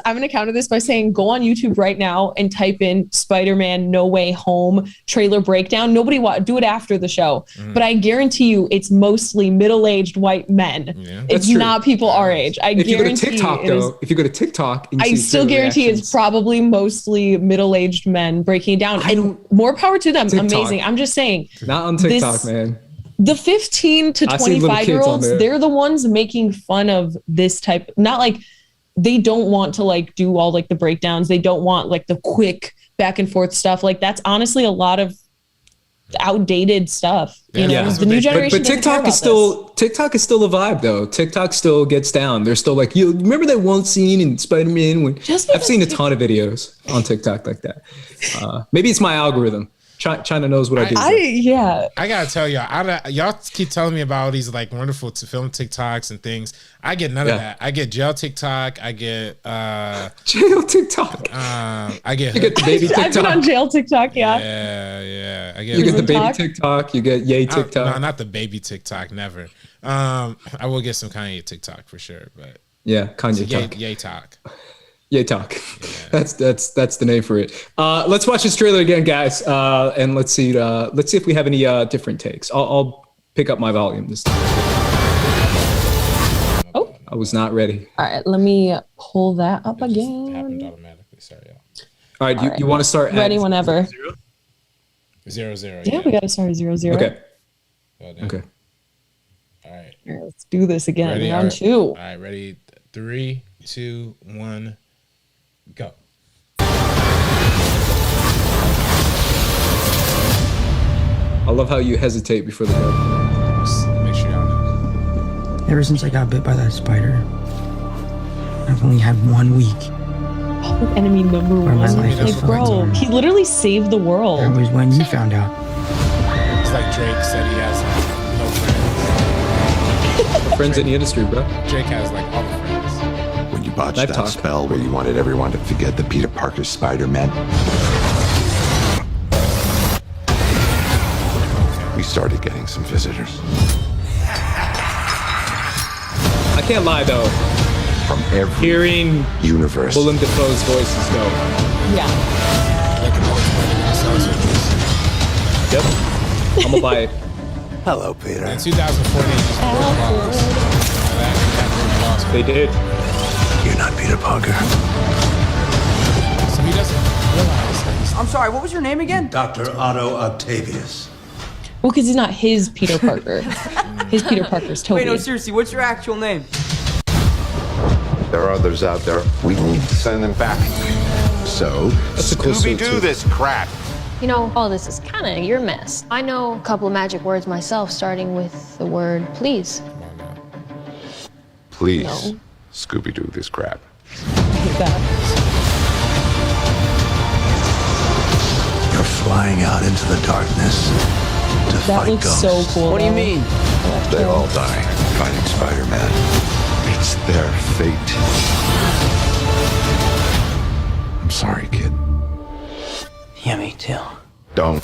By saying, go on YouTube right now and type in Spider-Man No Way Home trailer breakdown. Nobody do it after the show, but I guarantee you, it's mostly middle-aged white men. It's not people our age. If you go to TikTok, though, if you go to TikTok, and you I see still trailer guarantee reactions, it's probably mostly middle-aged men breaking it down. And more power to them. TikTok. Amazing. I'm just saying. Not on TikTok, man. The 15 to I see little 25-year-olds, kids on there. they're the ones making fun of this type. Not like they don't want to like do all like the breakdowns. They don't want like the quick back and forth stuff. Like, that's honestly a lot of outdated stuff. You know, the new generation. But TikTok is still a vibe though. TikTok still gets down. They're still like, you remember that one scene in Spider-Man when I've seen a ton of videos on TikTok like that. Maybe it's my algorithm. China knows what I do. I gotta tell y'all, y'all keep telling me about all these like wonderful to film TikToks and things. I get none of that. I get jail TikTok. I get jail TikTok. I get you get the baby TikTok. I've been on jail TikTok. Yeah. You get the baby TikTok. You get yay TikTok. No, not the baby TikTok. Never. I will get some Kanye TikTok for sure, but yeah, Kanye yay, talk. Yay talk. Yay talk. Yeah. That's the name for it. Let's watch this trailer again, guys, and let's see if we have any different takes. I'll pick up my volume this time. Oh, I was not ready. All right, let me pull that up again. Happened automatically. Sorry, y'all. All right, you want to start? Ready whenever. 0-0. Yeah, we got to start 0-0. Okay. Okay. All right. Let's do this again. Ready? Round two. All right, ready? 3, 2, 1. Go. I love how you hesitate before the go. Just make sure y'all know. Ever since I got bit by that spider, I've only had 1 week. Public enemy number Where my one. life is Like, bro, fucking he literally saved the world. That was when you found out. It's like Drake said he has no friends. Friends in the industry, bro. Drake has like all the friends. When you botched Life that talk. spell where you wanted everyone to forget that Peter Parker's Spider-Man, we started getting some visitors. I can't lie though. From every Hearing universe. Willem Dafoe's voice is dope. Yeah. Yep. I'm gonna buy it. Hello, Peter. In 2004, they just lost. They did. You're not Peter Parker. So he doesn't realize that he's I'm sorry, what was your name again? Dr. Otto Octavius. Well, because he's not his Peter Parker. His Peter Parker's Toby. Wait, no, seriously, what's your actual name? There are others out there. We need to send them back. So, That's a cool suit, too. this crap. You know, all this is kind of your mess. I know a couple of magic words myself, starting with the word please. Please, No. Scooby-Doo this crap. I hate that. You're flying out into the darkness to That fight looks ghosts. so cool. What do you though. mean? They all die fighting Spider-Man. It's their fate. I'm sorry, kid. Yeah, me too. Don't.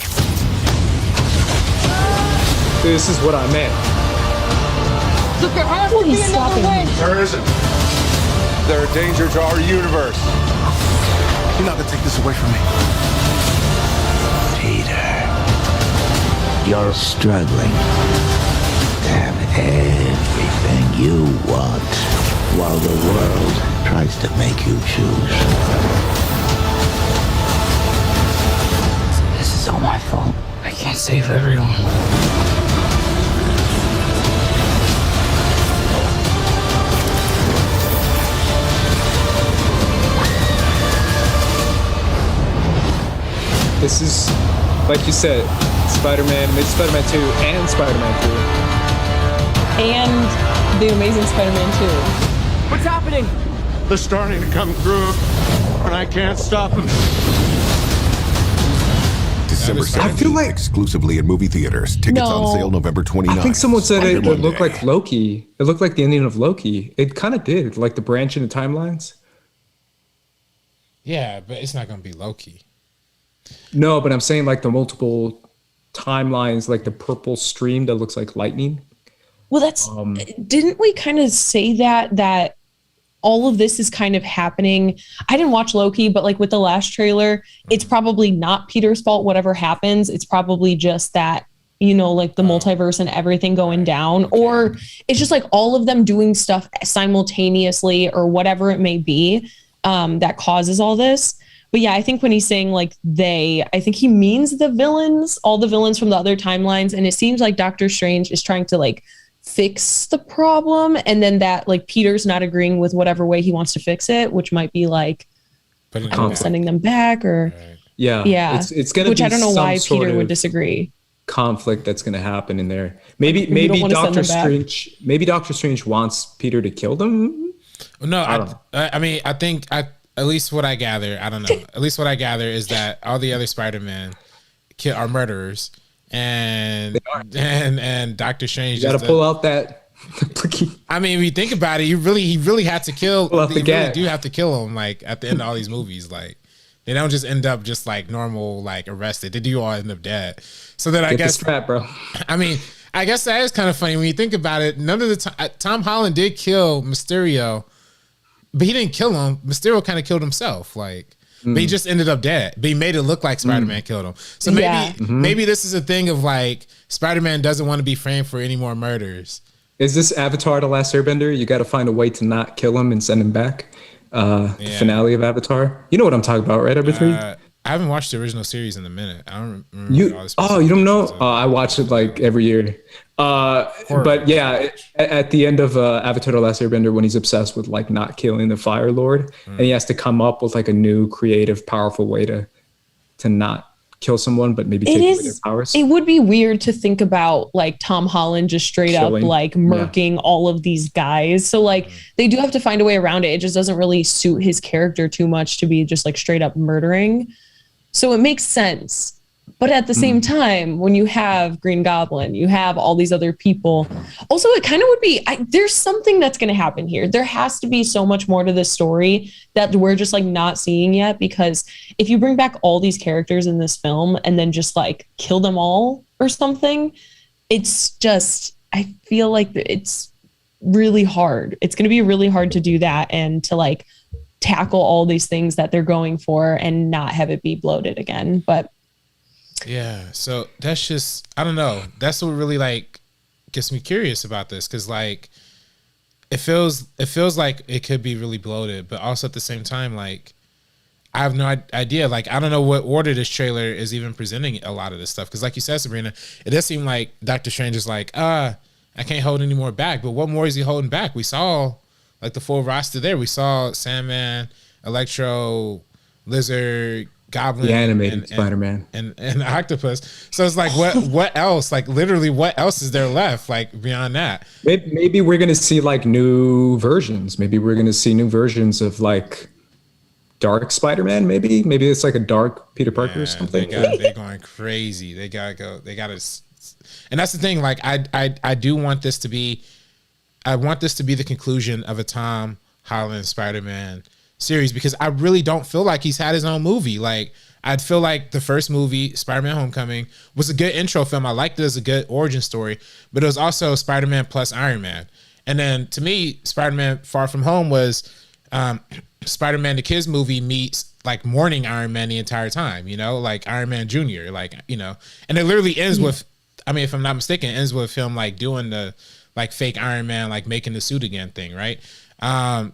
This is what I meant. Well, he's slapping him. There isn't. They're a danger to our universe. You're not gonna take this away from me. Peter, you're struggling to have everything you want while the world tries to make you choose. This is all my fault. I can't save everyone. This is, like you said, Spider-Man, maybe Spider-Man 2 and Spider-Man 3. And the Amazing Spider-Man 2. What's happening? They're starting to come through, and I can't stop them. December I 17th, feel like- exclusively in movie theaters. Tickets No. on sale November 29th. I think someone said Spider it would look Monday. like Loki. It looked like the ending of Loki. It kind of did, like the branch in the timelines. Yeah, but it's not gonna be Loki. No, but I'm saying like the multiple timelines, like the purple stream that looks like lightning. Well, that's didn't we kind of say that all of this is kind of happening? I didn't watch Loki, but like with the last trailer, it's probably not Peter's fault. Whatever happens, it's probably just that, you know, like the multiverse and everything going down, or it's just like all of them doing stuff simultaneously or whatever it may be that causes all this. But yeah, I think when he's saying like I think he means the villains, all the villains from the other timelines. And it seems like Doctor Strange is trying to like fix the problem. And then that like Peter's not agreeing with whatever way he wants to fix it, which might be like sending them back or Yeah. yeah. It's going to be which I don't know why some sort Peter would of disagree. conflict that's going to happen in there. Maybe don't wanna send Doctor them back. Strange, maybe Doctor Strange wants Peter to kill them. No, I mean, I think at least what I gather, I don't know. At least what I gather is that all the other Spider-Man are murderers, and Doctor Strange. You got to pull out that. I mean, if you think about it, he really had to kill. Pull out the You really gag. do have to kill him. Like at the end of all these movies, like they don't just end up just like normal, like arrested. They do all end up dead. So then I Get guess the strap, bro. I mean, I guess that is kind of funny when you think about it. None of the Tom Holland did kill Mysterio. But he didn't kill him. Mysterio kind of killed himself. Like, but he just ended up dead. But he made it look like Spider-Man killed him. So maybe this is a thing of like Spider-Man doesn't want to be framed for any more murders. Is this Avatar: The Last Airbender? You got to find a way to not kill him and send him back. The finale of Avatar. You know what I'm talking about, right? Every I haven't watched the original series in a minute. I don't remember. You don't know? I watch it like every year. But yeah, at the end of Avatar: The Last Airbender, when he's obsessed with like not killing the Fire Lord, and he has to come up with like a new, creative, powerful way to not kill someone, but maybe take away their powers. It would be weird to think about like Tom Holland just straight Killing. up like murking all of these guys. So like they do have to find a way around it. It just doesn't really suit his character too much to be just like straight up murdering. So it makes sense. But at the same time, when you have Green Goblin, you have all these other people. Also, it kind of would be, there's something that's going to happen here. There has to be so much more to this story that we're just like not seeing yet. Because if you bring back all these characters in this film and then just like kill them all or something, it's just, I feel like it's really hard. It's going to be really hard to do that and to like tackle all these things that they're going for and not have it be bloated again. But Yeah. So that's just, I don't know. That's what really like gets me curious about this, because like it feels like it could be really bloated, but also at the same time, like I have no idea. Like I don't know what order this trailer is even presenting a lot of this stuff, because like you said, Sabrina, it does seem like Doctor Strange is like, I can't hold any more back. But what more is he holding back? We saw like the full roster there. We saw Sandman, Electro, Lizard, Goblin, the animated Spider-Man, and Octopus. So it's like, what else? Like literally, what else is there left? Like beyond that, maybe we're gonna see like new versions. Maybe we're gonna see new versions of like Dark Spider-Man. Maybe it's like a dark Peter Parker or something. They're going crazy. They gotta go. They gotta, and that's the thing. Like I do want this to be. I want this to be the conclusion of a Tom Holland Spider-Man series, because I really don't feel like he's had his own movie. Like I'd feel like the first movie, Spider-Man Homecoming, was a good intro film. I liked it as a good origin story, but it was also Spider-Man plus Iron Man. And then to me, Spider-Man Far From Home was Spider-Man the Kids movie meets like mourning Iron Man the entire time, you know, like Iron Man Jr., like, you know, and it literally ends with, I mean, if I'm not mistaken, it ends with him like doing the like fake Iron Man, like making the suit again thing, right?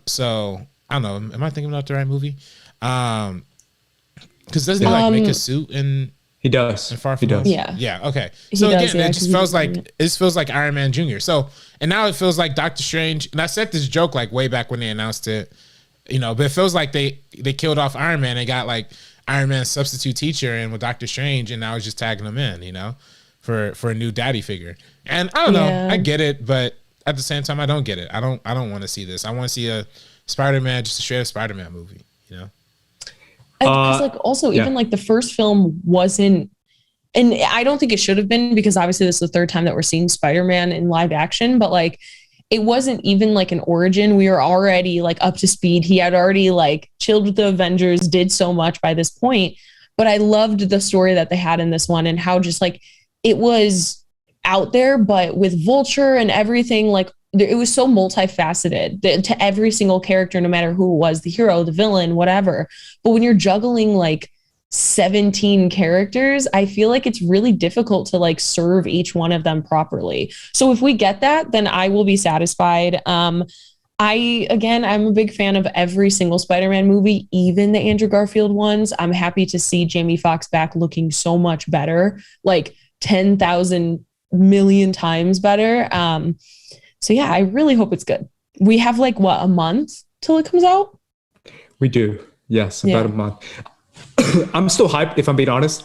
So I don't know. Am I thinking about the right movie? Because doesn't he like make a suit in? He does. In Far From Home? Yeah. Yeah. Okay. So again, it just feels like Iron Man Jr. So, and now it feels like Doctor Strange. And I said this joke like way back when they announced it, you know. But it feels like they killed off Iron Man. They got like Iron Man's substitute teacher in with Doctor Strange, and now it's just tagging him in, you know, for a new daddy figure. And I don't know. I get it, but at the same time, I don't get it. I don't want to see this. I want to see a Spider-Man, just a straight up Spider-Man movie, you know? Because like also even like the first film wasn't, and I don't think it should have been, because obviously this is the third time that we're seeing Spider-Man in live action, but like it wasn't even like an origin. We were already like up to speed. He had already like chilled with the Avengers, did so much by this point. But I loved the story that they had in this one, and how just like it was out there, but with Vulture and everything, like it was so multifaceted to every single character, no matter who it was, the hero, the villain, whatever. But when you're juggling like 17 characters, I feel like it's really difficult to like serve each one of them properly. So if we get that, then I will be satisfied. I'm a big fan of every single Spider-Man movie, even the Andrew Garfield ones. I'm happy to see Jamie Foxx back looking so much better, like 10,000 million times better. So yeah, I really hope it's good. We have like a month till it comes out? We do. Yes, about a month. I'm still hyped, if I'm being honest.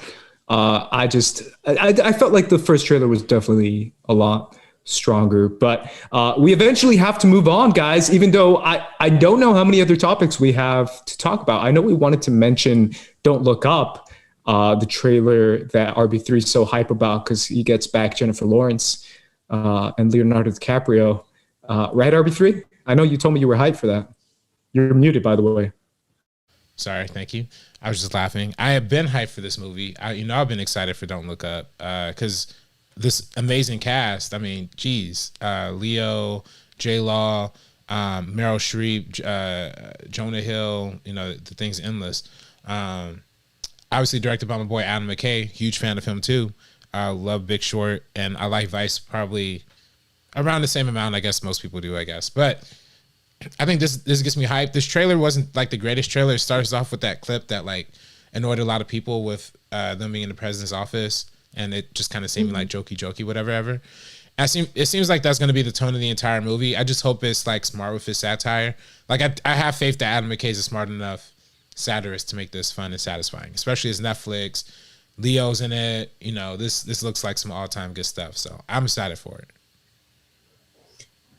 I felt like the first trailer was definitely a lot stronger, but we eventually have to move on, guys, even though I don't know how many other topics we have to talk about. I know we wanted to mention Don't Look Up, the trailer that RB3 is so hype about because he gets back Jennifer Lawrence and Leonardo DiCaprio. Right, RB3? I know you told me you were hyped for that. You're muted, by the way. Sorry, thank you. I was just laughing. I have been hyped for this movie. I've been excited for Don't Look Up because this amazing cast. I mean, geez, Leo, J. Law, Meryl Streep, Jonah Hill. You know, the thing's endless. Obviously directed by my boy Adam McKay. Huge fan of him too. I love Big Short, and I like Vice probably around the same amount. I guess most people do. I guess, but I think this gets me hyped. This trailer wasn't like the greatest trailer. It starts off with that clip that like annoyed a lot of people with them being in the president's office, and it just kind of seemed like jokey, whatever. It seems like that's going to be the tone of the entire movie. I just hope it's like smart with his satire. Like I have faith that Adam McKay is a smart enough satirist to make this fun and satisfying, especially as Netflix. Leo's in it. You know, this looks like some all-time good stuff. So I'm excited for it.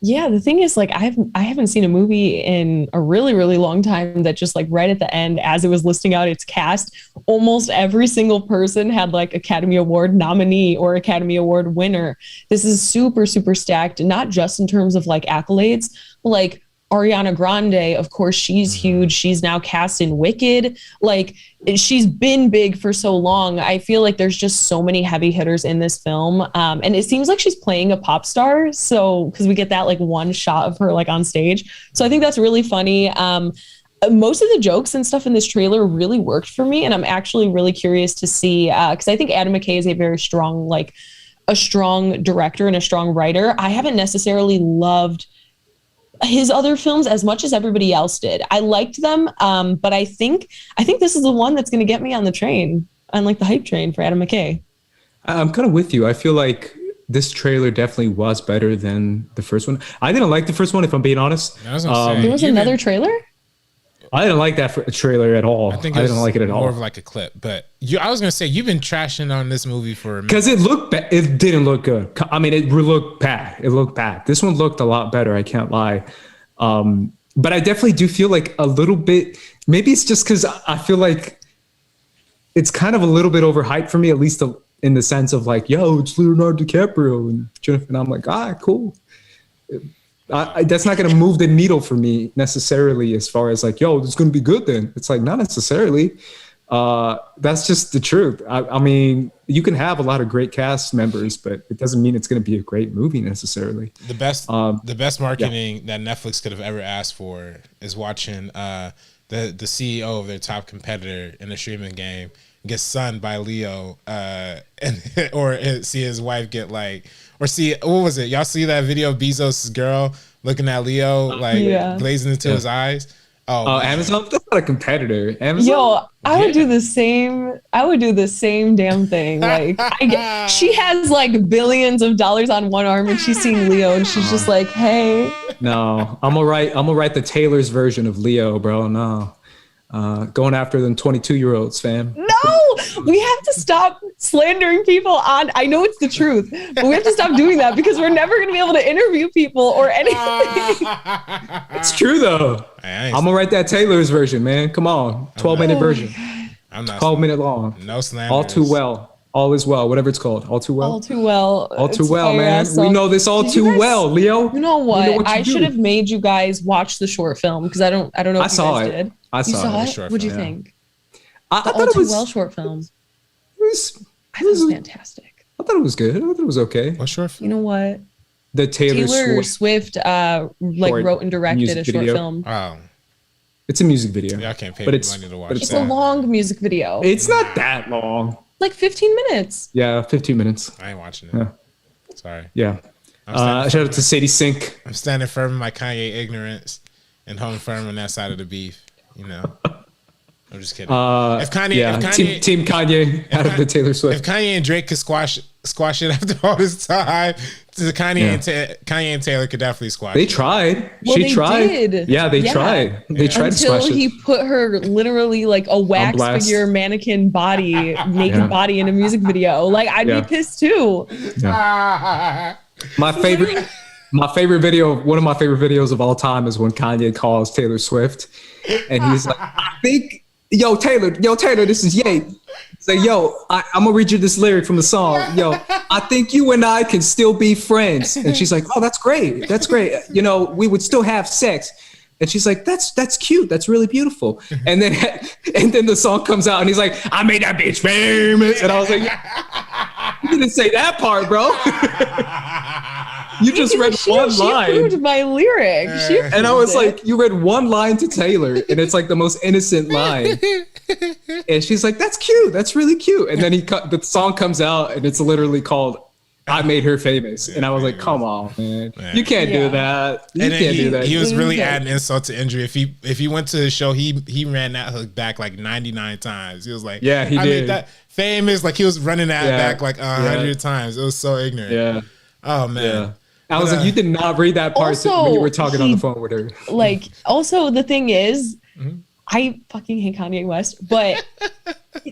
Yeah, the thing is, like, I haven't seen a movie in a really, really long time that just like right at the end, as it was listing out its cast, almost every single person had like Academy Award nominee or Academy Award winner. This is super, super stacked, not just in terms of like accolades, but like Ariana Grande, of course, she's huge. She's now cast in Wicked. Like, she's been big for so long. I feel like there's just so many heavy hitters in this film. And it seems like she's playing a pop star. So, because we get that like one shot of her like on stage. So I think that's really funny. most of the jokes and stuff in this trailer really worked for me, and I'm actually really curious to see because I think Adam McKay is a very strong, like a strong director and a strong writer. I haven't necessarily loved his other films as much as everybody else did. I liked them, but I think this is the one that's going to get me on the train, on like the hype train for Adam McKay. I'm kind of with you. I feel like this trailer definitely was better than the first one. I didn't like the first one, if I'm being honest. I was gonna say, there was another trailer? I didn't like that trailer at all. I didn't like it at all. More of like a clip, but I was gonna say you've been trashing on this movie for a minute. Because it didn't look good. I mean, it looked bad. It looked bad. This one looked a lot better. I can't lie. But I definitely do feel like a little bit. Maybe it's just because I feel like it's kind of a little bit overhyped for me, at least in the sense of like, yo, it's Leonardo DiCaprio and Jennifer, and I'm like, cool. That's not going to move the needle for me necessarily as far as like, yo, it's going to be good then. It's like, not necessarily. That's just the truth. I mean, you can have a lot of great cast members, but it doesn't mean it's going to be a great movie necessarily. The best marketing that Netflix could have ever asked for is watching the CEO of their top competitor in a streaming game get sunned by Leo, or see his wife get like, or see, what was it? Y'all see that video of Bezos' girl looking at Leo, like glazing into his eyes? Oh, Amazon? That's not a competitor. Amazon? Yo, I would do the same. I would do the same damn thing. Like, she has like billions of dollars on one arm, and she's seeing Leo, and she's just like, "Hey." No, I'm gonna write the Taylor's version of Leo, bro. No, going after them 22-year-olds, fam. No, we have to stop slandering people on. I know it's the truth, but we have to stop doing that because we're never going to be able to interview people or anything. It's true though. I'm gonna write that Taylor's version, man. Come on, 12-minute version. I'm not 12-minute long. No slander. All too well. All is well. Whatever it's called. All too well. All too well. All too well, man. We know this all too well, Leo. You know what? I should have made you guys watch the short film because I don't know if you guys did. I saw it. What'd you think? I thought it was well short film. It was fantastic. I thought it was good. I thought it was okay. What short film? You know what? The Taylor Swift wrote and directed a short film. Wow. It's a music video. Yeah, I can't pay money to watch. It's a long music video. It's not that long. Like 15 minutes. Yeah, 15 minutes. I ain't watching it. Yeah. Sorry. Yeah. Shout out to Sadie Sink. I'm standing firm in my Kanye ignorance and holding firm on that side of the beef. You know. I'm just kidding. If Kanye, Team Kanye out of the Taylor Swift. If Kanye and Drake could squash it after all this time, Kanye and Taylor could definitely squash it. They tried. Well, she tried. Did. Yeah, they tried. They tried to squash it. Until he put her literally like a wax figure mannequin body, naked body in a music video. Like, I'd be pissed too. Yeah. My favorite video, one of my favorite videos of all time is when Kanye calls Taylor Swift and he's like, I think, yo, Taylor, this is Ye. Say, yo, I'm gonna read you this lyric from the song. Yo, I think you and I can still be friends. And she's like, oh, that's great. That's great. You know, we would still have sex. And she's like, that's cute. That's really beautiful. And then the song comes out and he's like, I made that bitch famous. And I was like, you didn't say that part, bro. You just read one line. She approved my lyric. And I was like, you read one line to Taylor, and it's like the most innocent line. And she's like, that's cute. That's really cute. And then the song comes out, and it's literally called I Made Her Famous. And I was like, come on, man. You can't do that. You can't do that. He was really adding insult to injury. If he went to the show, he ran that hook back like 99 times. He was like, yeah, he did. Made that famous. Like he was running that back like 100 times. It was so ignorant. Yeah. Oh, man. Yeah. I was like, you did not read that part when you were talking on the phone with her. Like, also the thing is, I fucking hate Kanye West, but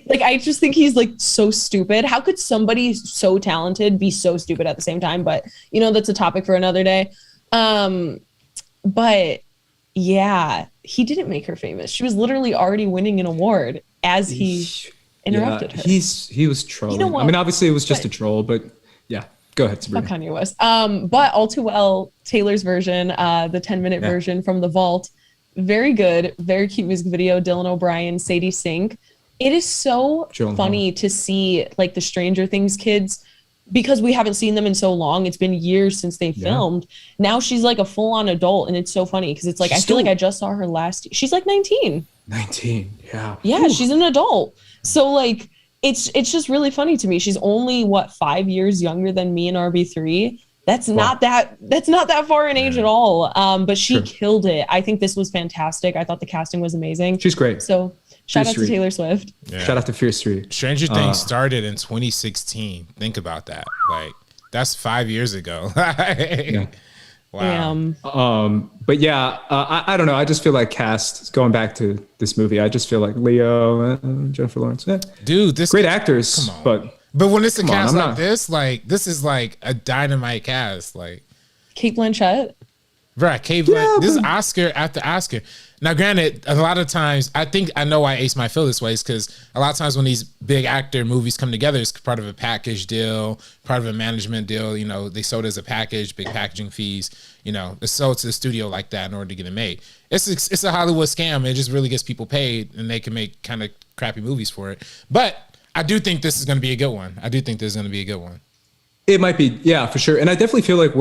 like, I just think he's like so stupid. How could somebody so talented be so stupid at the same time? But you know, that's a topic for another day. But yeah, he didn't make her famous. She was literally already winning an award as he interrupted her. He was trolling. You know, I mean, obviously it was just a troll, but yeah. Go ahead, Sabrina. Fuck Kanye West. But all too well, Taylor's version, the 10-minute version from The Vault, very good, very cute music video. Dylan O'Brien, Sadie Sink. It is so funny to see like the Stranger Things kids because we haven't seen them in so long, it's been years since they filmed. Now she's like a full-on adult, and it's so funny because it's like I feel like I just saw her last. She's like 19. 19, yeah. Yeah, she's an adult. So like it's just really funny to me. She's only 5 years younger than me and RB3. That's not that far in age at all. But she killed it. I think this was fantastic. I thought the casting was amazing. She's great. So shout out to Taylor Swift. Yeah. Shout out to Fierce Street. Stranger Things started in 2016. Think about that. Like that's 5 years ago. Yeah. Wow. But yeah, I don't know. I just feel like cast going back to this movie. I just feel like Leo, Jennifer Lawrence, dude, this great actors, but when it's a cast like like this, like this is like a dynamite cast. Like Cate Blanchett. Right, Cate Blanchett. This is Oscar after Oscar. Now, granted, a lot of times, I know why Ace might feel this way is because a lot of times when these big actor movies come together, it's part of a package deal, part of a management deal. You know, they sold as a package, big packaging fees. You know, it's sold to the studio like that in order to get it made. It's a Hollywood scam. It just really gets people paid, and they can make kind of crappy movies for it. But I do think this is going to be a good one. It might be, yeah, for sure. And I definitely feel like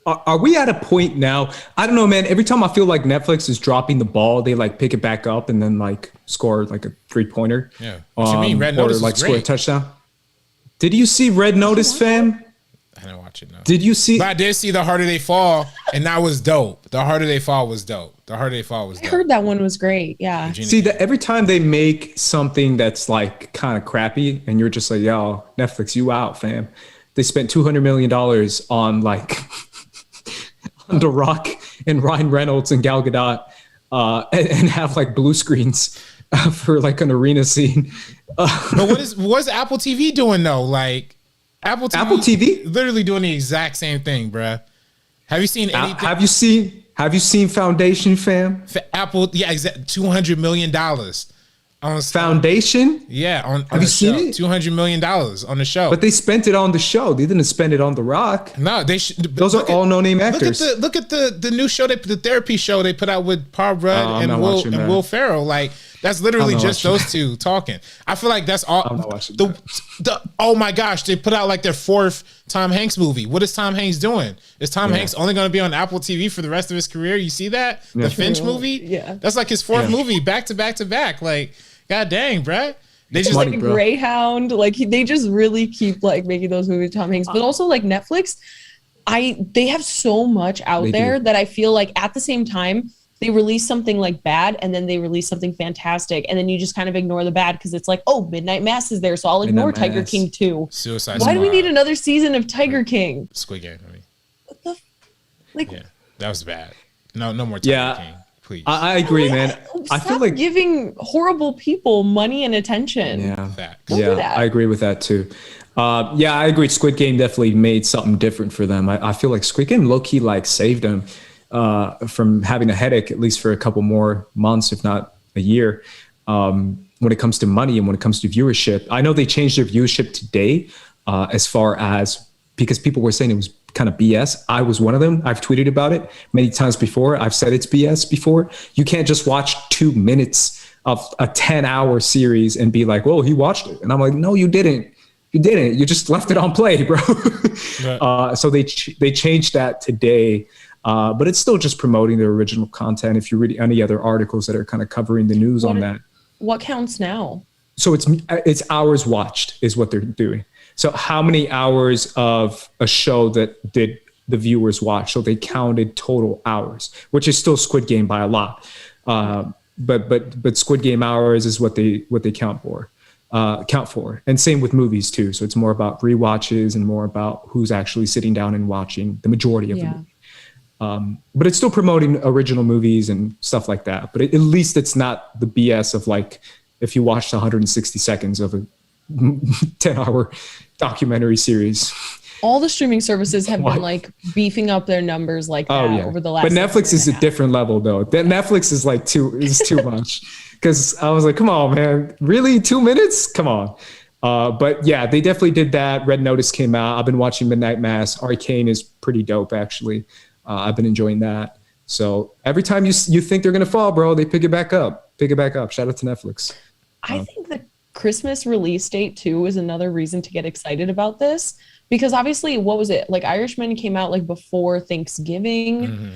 are we at a point now? I don't know, man. Every time I feel like Netflix is dropping the ball, they like pick it back up and then like score like a 3-pointer. Yeah. What you mean? Red Notice or like is score a great. touchdown. Did you see Red Notice, fam? I didn't watch it, no. Did you see? But I did see The Harder They Fall, and that was dope. The Harder They Fall was dope. I heard that one was great. Yeah. See that every time they make something that's like kind of crappy, and you're just like, yo, Netflix, you out, fam. They spent $200 million on like on The Rock and Ryan Reynolds and Gal Gadot, and have like blue screens for like an arena scene. But what's Apple TV doing though? Like Apple TV literally doing the exact same thing, bruh. Have you seen anything? Have you seen Foundation, fam? For Apple, yeah, exactly. $200 million on Foundation. Yeah, on have you seen it? $200 million on the show. But they spent it on the show. They didn't spend it on The Rock. No, those are all no-name actors. Look at the new show, the therapy show they put out with Paul Rudd and Will Ferrell. Like that's literally just those two talking. I feel like that's all. I'm not watching oh my gosh, they put out like their 4th Tom Hanks movie. What is Tom Hanks doing? Is Tom Hanks only going to be on Apple TV for the rest of his career? You see that? Yeah. The Finch movie? Yeah. That's like his 4th movie back to back to back. Like, god dang, bruh. They just like a Greyhound. Like they just really keep like making those movies with Tom Hanks. But also like Netflix, they have so much out there that I feel like at the same time they release something like bad and then they release something fantastic and then you just kind of ignore the bad because it's like, oh, Midnight Mass is there, so I'll ignore Tiger King 2. Suicide Why Squad. do we need another season of Tiger King? Squid Game, I mean. What the like yeah, that was bad. No more Tiger King. Please. I agree, man. I feel like giving horrible people money and attention. Yeah, Don't do that. I agree with that too. I agree. Squid Game definitely made something different for them. I feel like Squid Game low-key like saved them from having a headache at least for a couple more months, if not a year, when it comes to money and when it comes to viewership. I know they changed their viewership today as far as because people were saying it was kind of BS. I was one of them. I've tweeted about it many times before. I've said it's BS before. You can't just watch 2 minutes of a 10-hour series and be like, "Whoa, he watched it." And I'm like, "No, you didn't. You didn't. You just left it on play, bro." Right. So they changed that today, but it's still just promoting the original content. If you read any other articles that are kind of covering the news on that, what counts now? So it's hours watched is what they're doing. So how many hours of a show that did the viewers watch? So they counted total hours, which is still Squid Game by a lot. But Squid Game hours is what they count for. And same with movies too. So it's more about rewatches and more about who's actually sitting down and watching the majority of the movie. But it's still promoting original movies and stuff like that. But at least it's not the BS of like if you watched 160 seconds of a 10-hour documentary series. All the streaming services have been like beefing up their numbers like that over the last. But Netflix is a different level though. That Netflix is like too much. Because I was like, come on, man, really 2 minutes? Come on. But yeah, they definitely did that. Red Notice came out. I've been watching Midnight Mass. Arcane is pretty dope actually. I've been enjoying that. So every time you think they're gonna fall, bro, they pick it back up. Shout out to Netflix. I think the Christmas release date too is another reason to get excited about this, because obviously, what was it? Like Irishman came out like before Thanksgiving.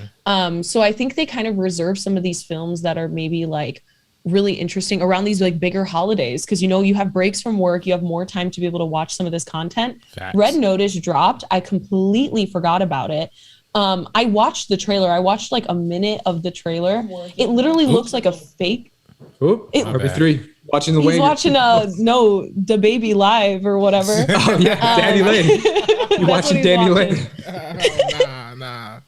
So I think they kind of reserve some of these films that are maybe like really interesting around these like bigger holidays, because you have breaks from work, you have more time to be able to watch some of this content. Facts. Red Notice dropped. I completely forgot about it. I watched the trailer. I watched like a minute of the trailer. It literally looks like a fake. RB3 watching the He's way. watching the baby live or whatever. Oh yeah, Danny Lane. You watching Danny Lane? Nah.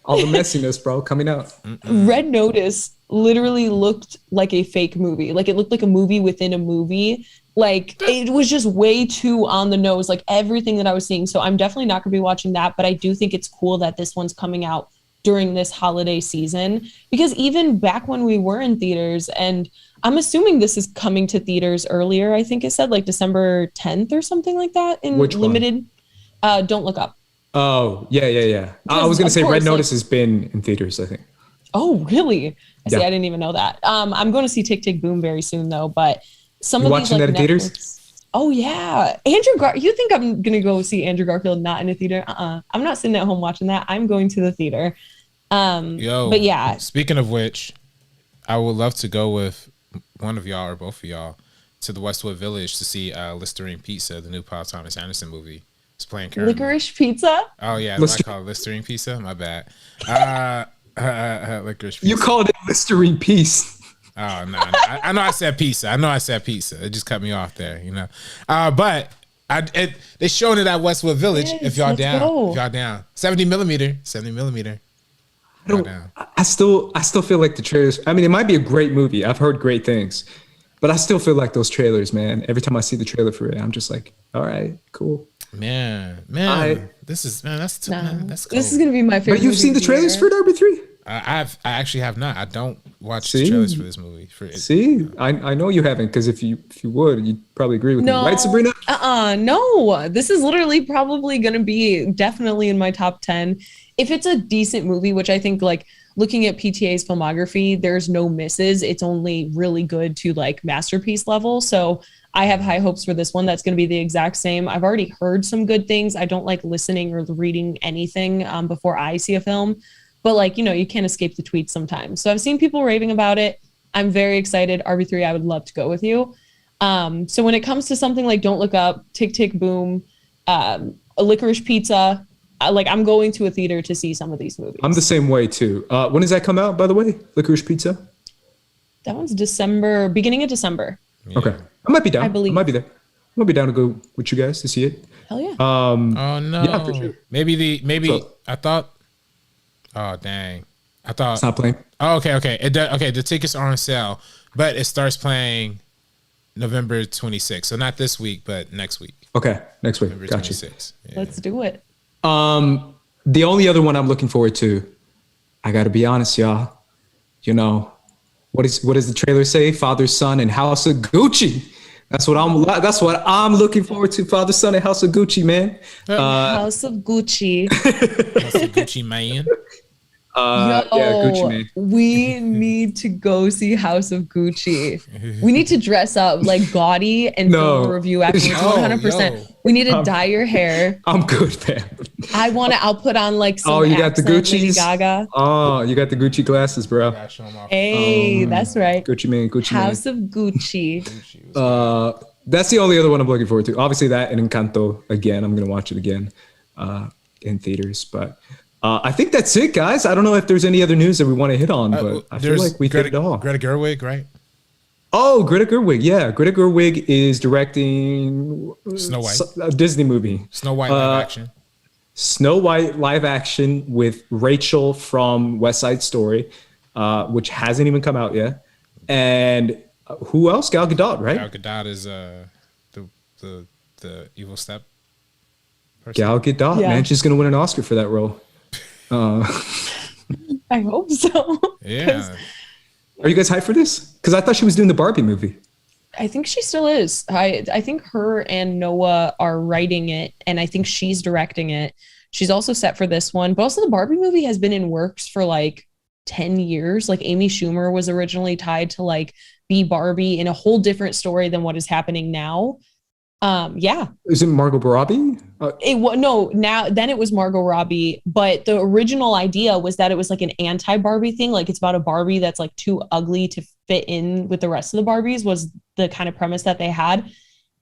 All the messiness, bro, coming out. Red Notice literally looked like a fake movie. Like it looked like a movie within a movie. Like it was just way too on the nose, like everything that I was seeing. So I'm definitely not gonna be watching that, but I do think it's cool that this one's coming out during this holiday season, because even back when we were in theaters, and I'm assuming this is coming to theaters earlier, I think it said like December 10th or something like that in Which one? limited. Don't Look Up. Oh, yeah. I was going to say Red Notice has been in theaters, I think. Oh, really? Yeah. See, I didn't even know that. I'm going to see Tick, Tick, Boom very soon though, but some You of watching these like that in theaters? Netflix. Oh yeah. You think I'm going to go see Andrew Garfield not in a theater? I'm not sitting at home watching that. I'm going to the theater. But yeah. Speaking of which, I would love to go with one of y'all or both of y'all to the Westwood Village to see Listerine Pizza, the new Paul Thomas Anderson movie. It's playing currently. Licorice Pizza? Oh yeah, I call it Listerine Pizza. My bad. Licorice Pizza. You called it Listerine Piece. Oh no. I know I said pizza. It just cut me off there, But they showing it at Westwood Village. Yes, if y'all down, go. if y'all down, 70 millimeter. I still feel like the trailers. I mean, it might be a great movie. I've heard great things, but I still feel like those trailers, man. Every time I see the trailer for it, I'm just like, all right, cool. Man, that's cool. This is gonna be my favorite. But you've seen the trailers for RB3? I actually have not. I don't watch the trailers for this movie. See, I know you haven't, because if you would, you'd probably agree with me, right, Sabrina? No. This is literally probably gonna be definitely in my top 10. If it's a decent movie, which I think, like looking at PTA's filmography, there's no misses. It's only really good to like masterpiece level. So I have high hopes for this one. That's going to be the exact same. I've already heard some good things. I don't like listening or reading anything before I see a film, but like, you can't escape the tweets sometimes. So I've seen people raving about it. I'm very excited. RB3, I would love to go with you. So when it comes to something like Don't Look Up, Tick, Tick, Boom, a Licorice Pizza, I'm going to a theater to see some of these movies. I'm the same way too. When does that come out, by the way? Licorice Pizza? That one's beginning of December. Yeah. Okay. I might be down. I believe. I might be there. I might be down to go with you guys to see it. Hell yeah. Oh no. Yeah, for sure. I thought. Oh dang. I thought it's not playing. Oh, okay. Okay. The tickets are on sale, but it starts playing November 26th. So not this week, but next week. Okay. Next week. November Gotcha. 26th. Yeah. Let's do it. The only other one I'm looking forward to, I gotta be honest, y'all. What does the trailer say? Father, Son, and House of Gucci. That's what I'm looking forward to. Father, Son, and House of Gucci, man. House of Gucci. House of Gucci, man. Gucci, man. We need to go see House of Gucci. We need to dress up like gaudy and film a review afterwards. 100%. We need to dye your hair. I'm good, man. I'll put on like some you got the Gucci's? Lady Gaga. Oh, you got the Gucci glasses, bro. Hey, that's right. Gucci, man. House of Gucci. That's the only other one I'm looking forward to. Obviously that and Encanto again. I'm going to watch it again in theaters, but I think that's it, guys. I don't know if there's any other news that we want to hit on, but I feel like we hit it all. Greta Gerwig, right? Oh, Greta Gerwig. Yeah. Greta Gerwig is directing Snow White. A Disney movie. Snow White live action. Snow White live action with Rachel from West Side Story, which hasn't even come out yet. And who else? Gal Gadot, right? Gal Gadot is the evil step person. Gal Gadot, man. She's going to win an Oscar for that role. I hope so. Yeah. Are you guys hyped for this? Because I thought she was doing the Barbie movie. I think she still is. I think her and Noah are writing it, and I think she's directing it. She's also set for this one, but also the Barbie movie has been in works for like 10 years. Like Amy Schumer was originally tied to like be Barbie in a whole different story than what is happening now. Yeah. Is it Margot Robbie? It was no, now then it was Margot Robbie, but the original idea was that it was like an anti-Barbie thing. Like it's about a Barbie that's like too ugly to fit in with the rest of the Barbies was the kind of premise that they had.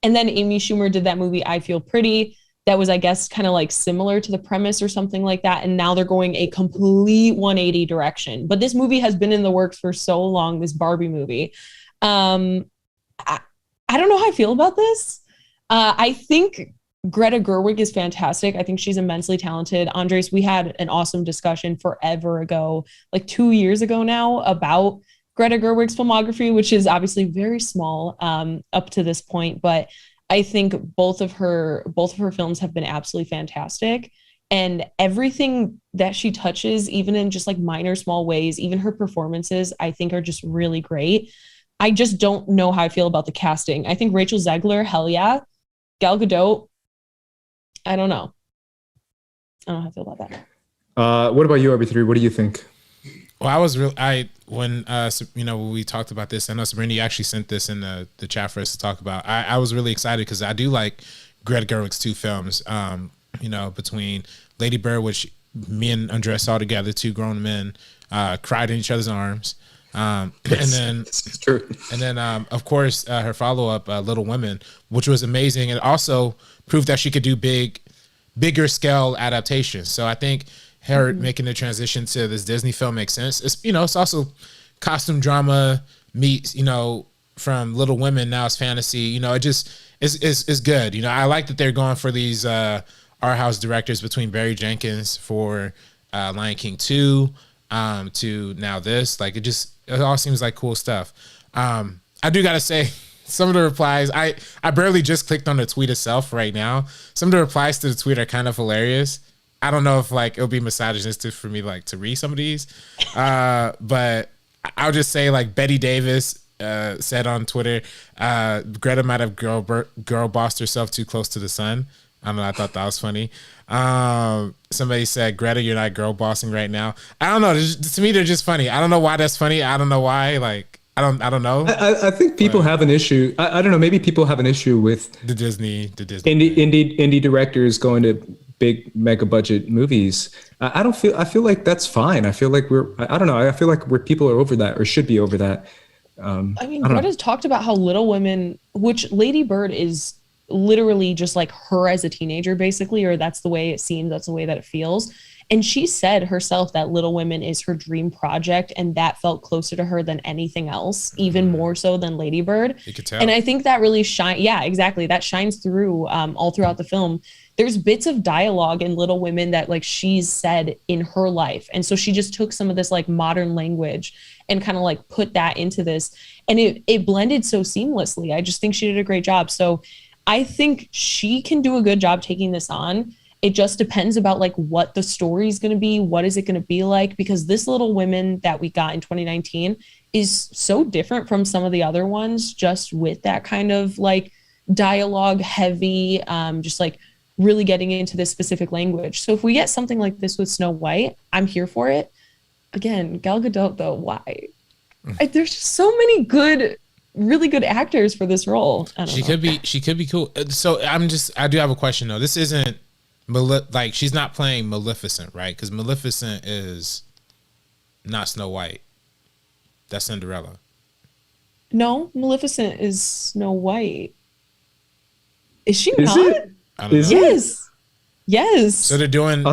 And then Amy Schumer did that movie, I Feel Pretty. That was, I guess, kind of like similar to the premise or something like that. And now they're going a complete 180 direction. But this movie has been in the works for so long, this Barbie movie. I don't know how I feel about this. I think Greta Gerwig is fantastic. I think she's immensely talented. Andres, we had an awesome discussion forever ago, like 2 years ago now, about Greta Gerwig's filmography, which is obviously very small up to this point. But I think both of her films have been absolutely fantastic. And everything that she touches, even in just like minor, small ways, even her performances, I think are just really great. I just don't know how I feel about the casting. I think Rachel Zegler, hell yeah. Gal Gadot, I don't know. I don't know how I feel about that. What about you, RB3? What do you think? Well, when we talked about this, I know Sabrina, you actually sent this in the chat for us to talk about. I was really excited because I do like Greta Gerwig's 2 films, between Lady Bird, which me and Andres saw together, 2 grown men, cried in each other's arms. And then it's true. And then, of course, her follow-up, Little Women, which was amazing. And also proved that she could do bigger scale adaptations. So I think her making the transition to this Disney film makes sense. It's also costume drama meets, from Little Women. Now it's fantasy, it just is good. I like that they're going for these, art house directors between Barry Jenkins for, Lion King 2, to now this, like, it all seems like cool stuff. I do got to say, some of the replies, I barely just clicked on the tweet itself right now. Some of the replies to the tweet are kind of hilarious. I don't know if like it'll be misogynistic for me like to read some of these, but I'll just say like Betty Davis said on Twitter, Greta might have girl bossed herself too close to the sun. I don't know. I thought that was funny. Somebody said, Greta, you're not girl bossing right now. I don't know. To me, they're just funny. I don't know why that's funny. I don't know why. Like, I don't know. I think people have an issue. I don't know. Maybe people have an issue with the Disney indie directors going to big mega budget movies. I feel like that's fine. I feel like I don't know. I feel like people are over that or should be over that. Greta's talked about how Little Women, which Lady Bird is literally just like her as a teenager, basically, or that's the way it seems, that's the way that it feels. And she said herself that Little Women is her dream project, and that felt closer to her than anything else, even more so than Lady Bird. You could tell. And I think that really yeah, exactly. That shines through all throughout the film. There's bits of dialogue in Little Women that like she's said in her life. And so she just took some of this like modern language and kind of like put that into this. And it blended so seamlessly. I just think she did a great job. So I think she can do a good job taking this on. It just depends about like what the story is going to be. What is it going to be like? Because this Little Women that we got in 2019 is so different from some of the other ones, just with that kind of like dialogue heavy, just like really getting into this specific language. So if we get something like this with Snow White, I'm here for it. Again, Gal Gadot though, why? There's just so many really good actors for this role. She could be cool. So I do have a question though. This isn't like she's not playing Maleficent, right? Because Maleficent is not Snow White. That's Cinderella. No, Maleficent is Snow White. Is she not? Yes. So they're doing.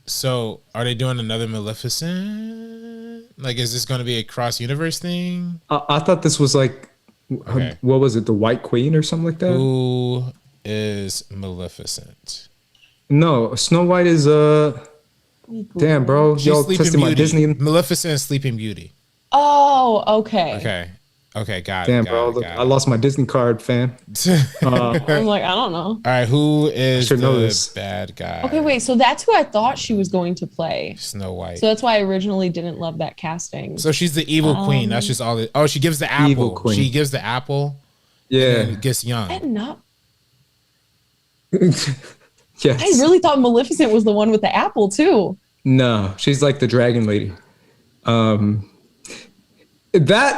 So are they doing another Maleficent? Like, is this going to be a cross universe thing? I thought this was like, what was it? The White Queen or something like that? Who is Maleficent? No, Snow White is damn, bro. Y'all testing my Disney. Maleficent is Sleeping Beauty. Oh, okay. Okay, got it. Damn, bro. Look, I lost my Disney card, fam. I'm like, I don't know. All right, who is the bad guy? Okay, wait. So that's who I thought she was going to play. Snow White. So that's why I originally didn't love that casting. So she's the evil queen. That's just all. Oh, she gives the apple. Evil queen. She gives the apple. Yeah. And it gets young. Yes. I really thought Maleficent was the one with the apple too. No, she's like the dragon lady. That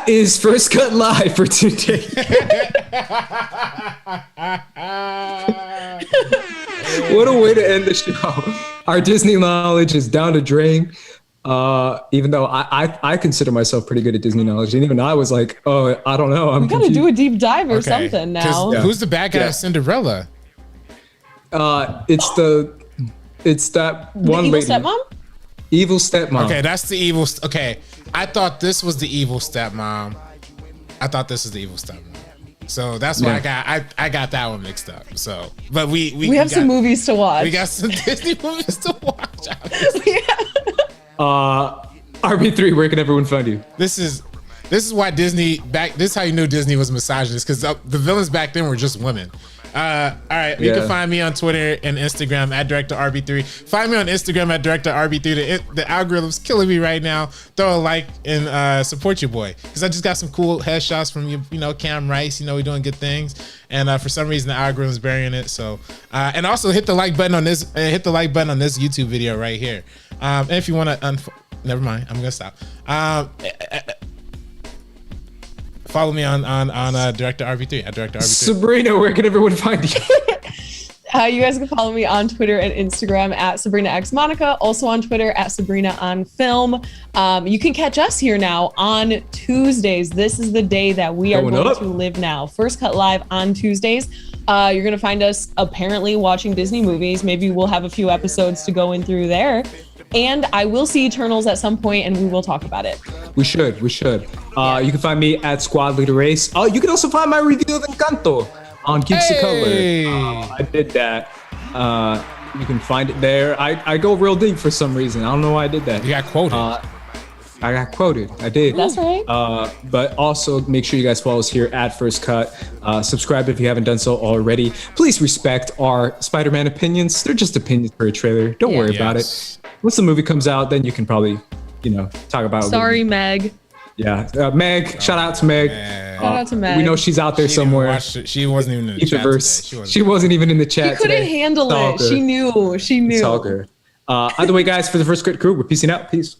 is First Cut Live for today. What a way to end the show. Our Disney knowledge is down the drain. Even though I consider myself pretty good at Disney knowledge, and even I was like, oh, I don't know. We gotta do a deep dive or something now. Who's the bad guy of Cinderella? It's that one evil lady. stepmom? Evil stepmom. Okay, that's the evil. Okay, I thought this was the evil stepmom. I thought this was the evil stepmom. So that's why I got that one mixed up. So, but we have some movies to watch. We got some Disney movies to watch. RB3, where can everyone find you? This is why Disney this is how you knew Disney was misogynist, because the villains back then were just women. All right, you can find me on Twitter and Instagram at DirectorRB3. Find me on Instagram at DirectorRB3. The algorithm's killing me right now. Throw a like and support your boy, because I just got some cool headshots from Cam Rice. We're doing good things, and for some reason the algorithm's burying it. So and also hit the like button on this. Hit the like button on this YouTube video right here. And if you want to, never mind, I'm gonna stop. Follow me on Director RB3 at Director RB3. Sabrina, where can everyone find you? You guys can follow me on Twitter and Instagram at Sabrina X Monica. Also on Twitter at Sabrina on Film. You can catch us here now on Tuesdays. This is the day that we are going to live now. First Cut Live on Tuesdays. You're going to find us apparently watching Disney movies. Maybe we'll have a few episodes to go in through there. And I will see Eternals at some point, and we will talk about it. We should. You can find me at Squad Leader Race. Oh, you can also find my review of Encanto on Geeksy Color. I did that. You can find it there. I go real deep for some reason. I don't know why I did that. You got quoted. I got quoted. I did. That's right. But also make sure you guys follow us here at First Cut. Subscribe if you haven't done so already. Please respect our Spider-Man opinions. They're just opinions for a trailer. Don't worry about it. Once the movie comes out, then you can probably, talk about it. Sorry, Meg. Yeah. Meg, shout out to Meg. Shout out to Meg. We know she's out there somewhere. She wasn't even in the chat today. She wasn't even in the chat She couldn't handle it. She knew. It's all good. Either way, guys, for the First Cut crew, we're peacing out. Peace.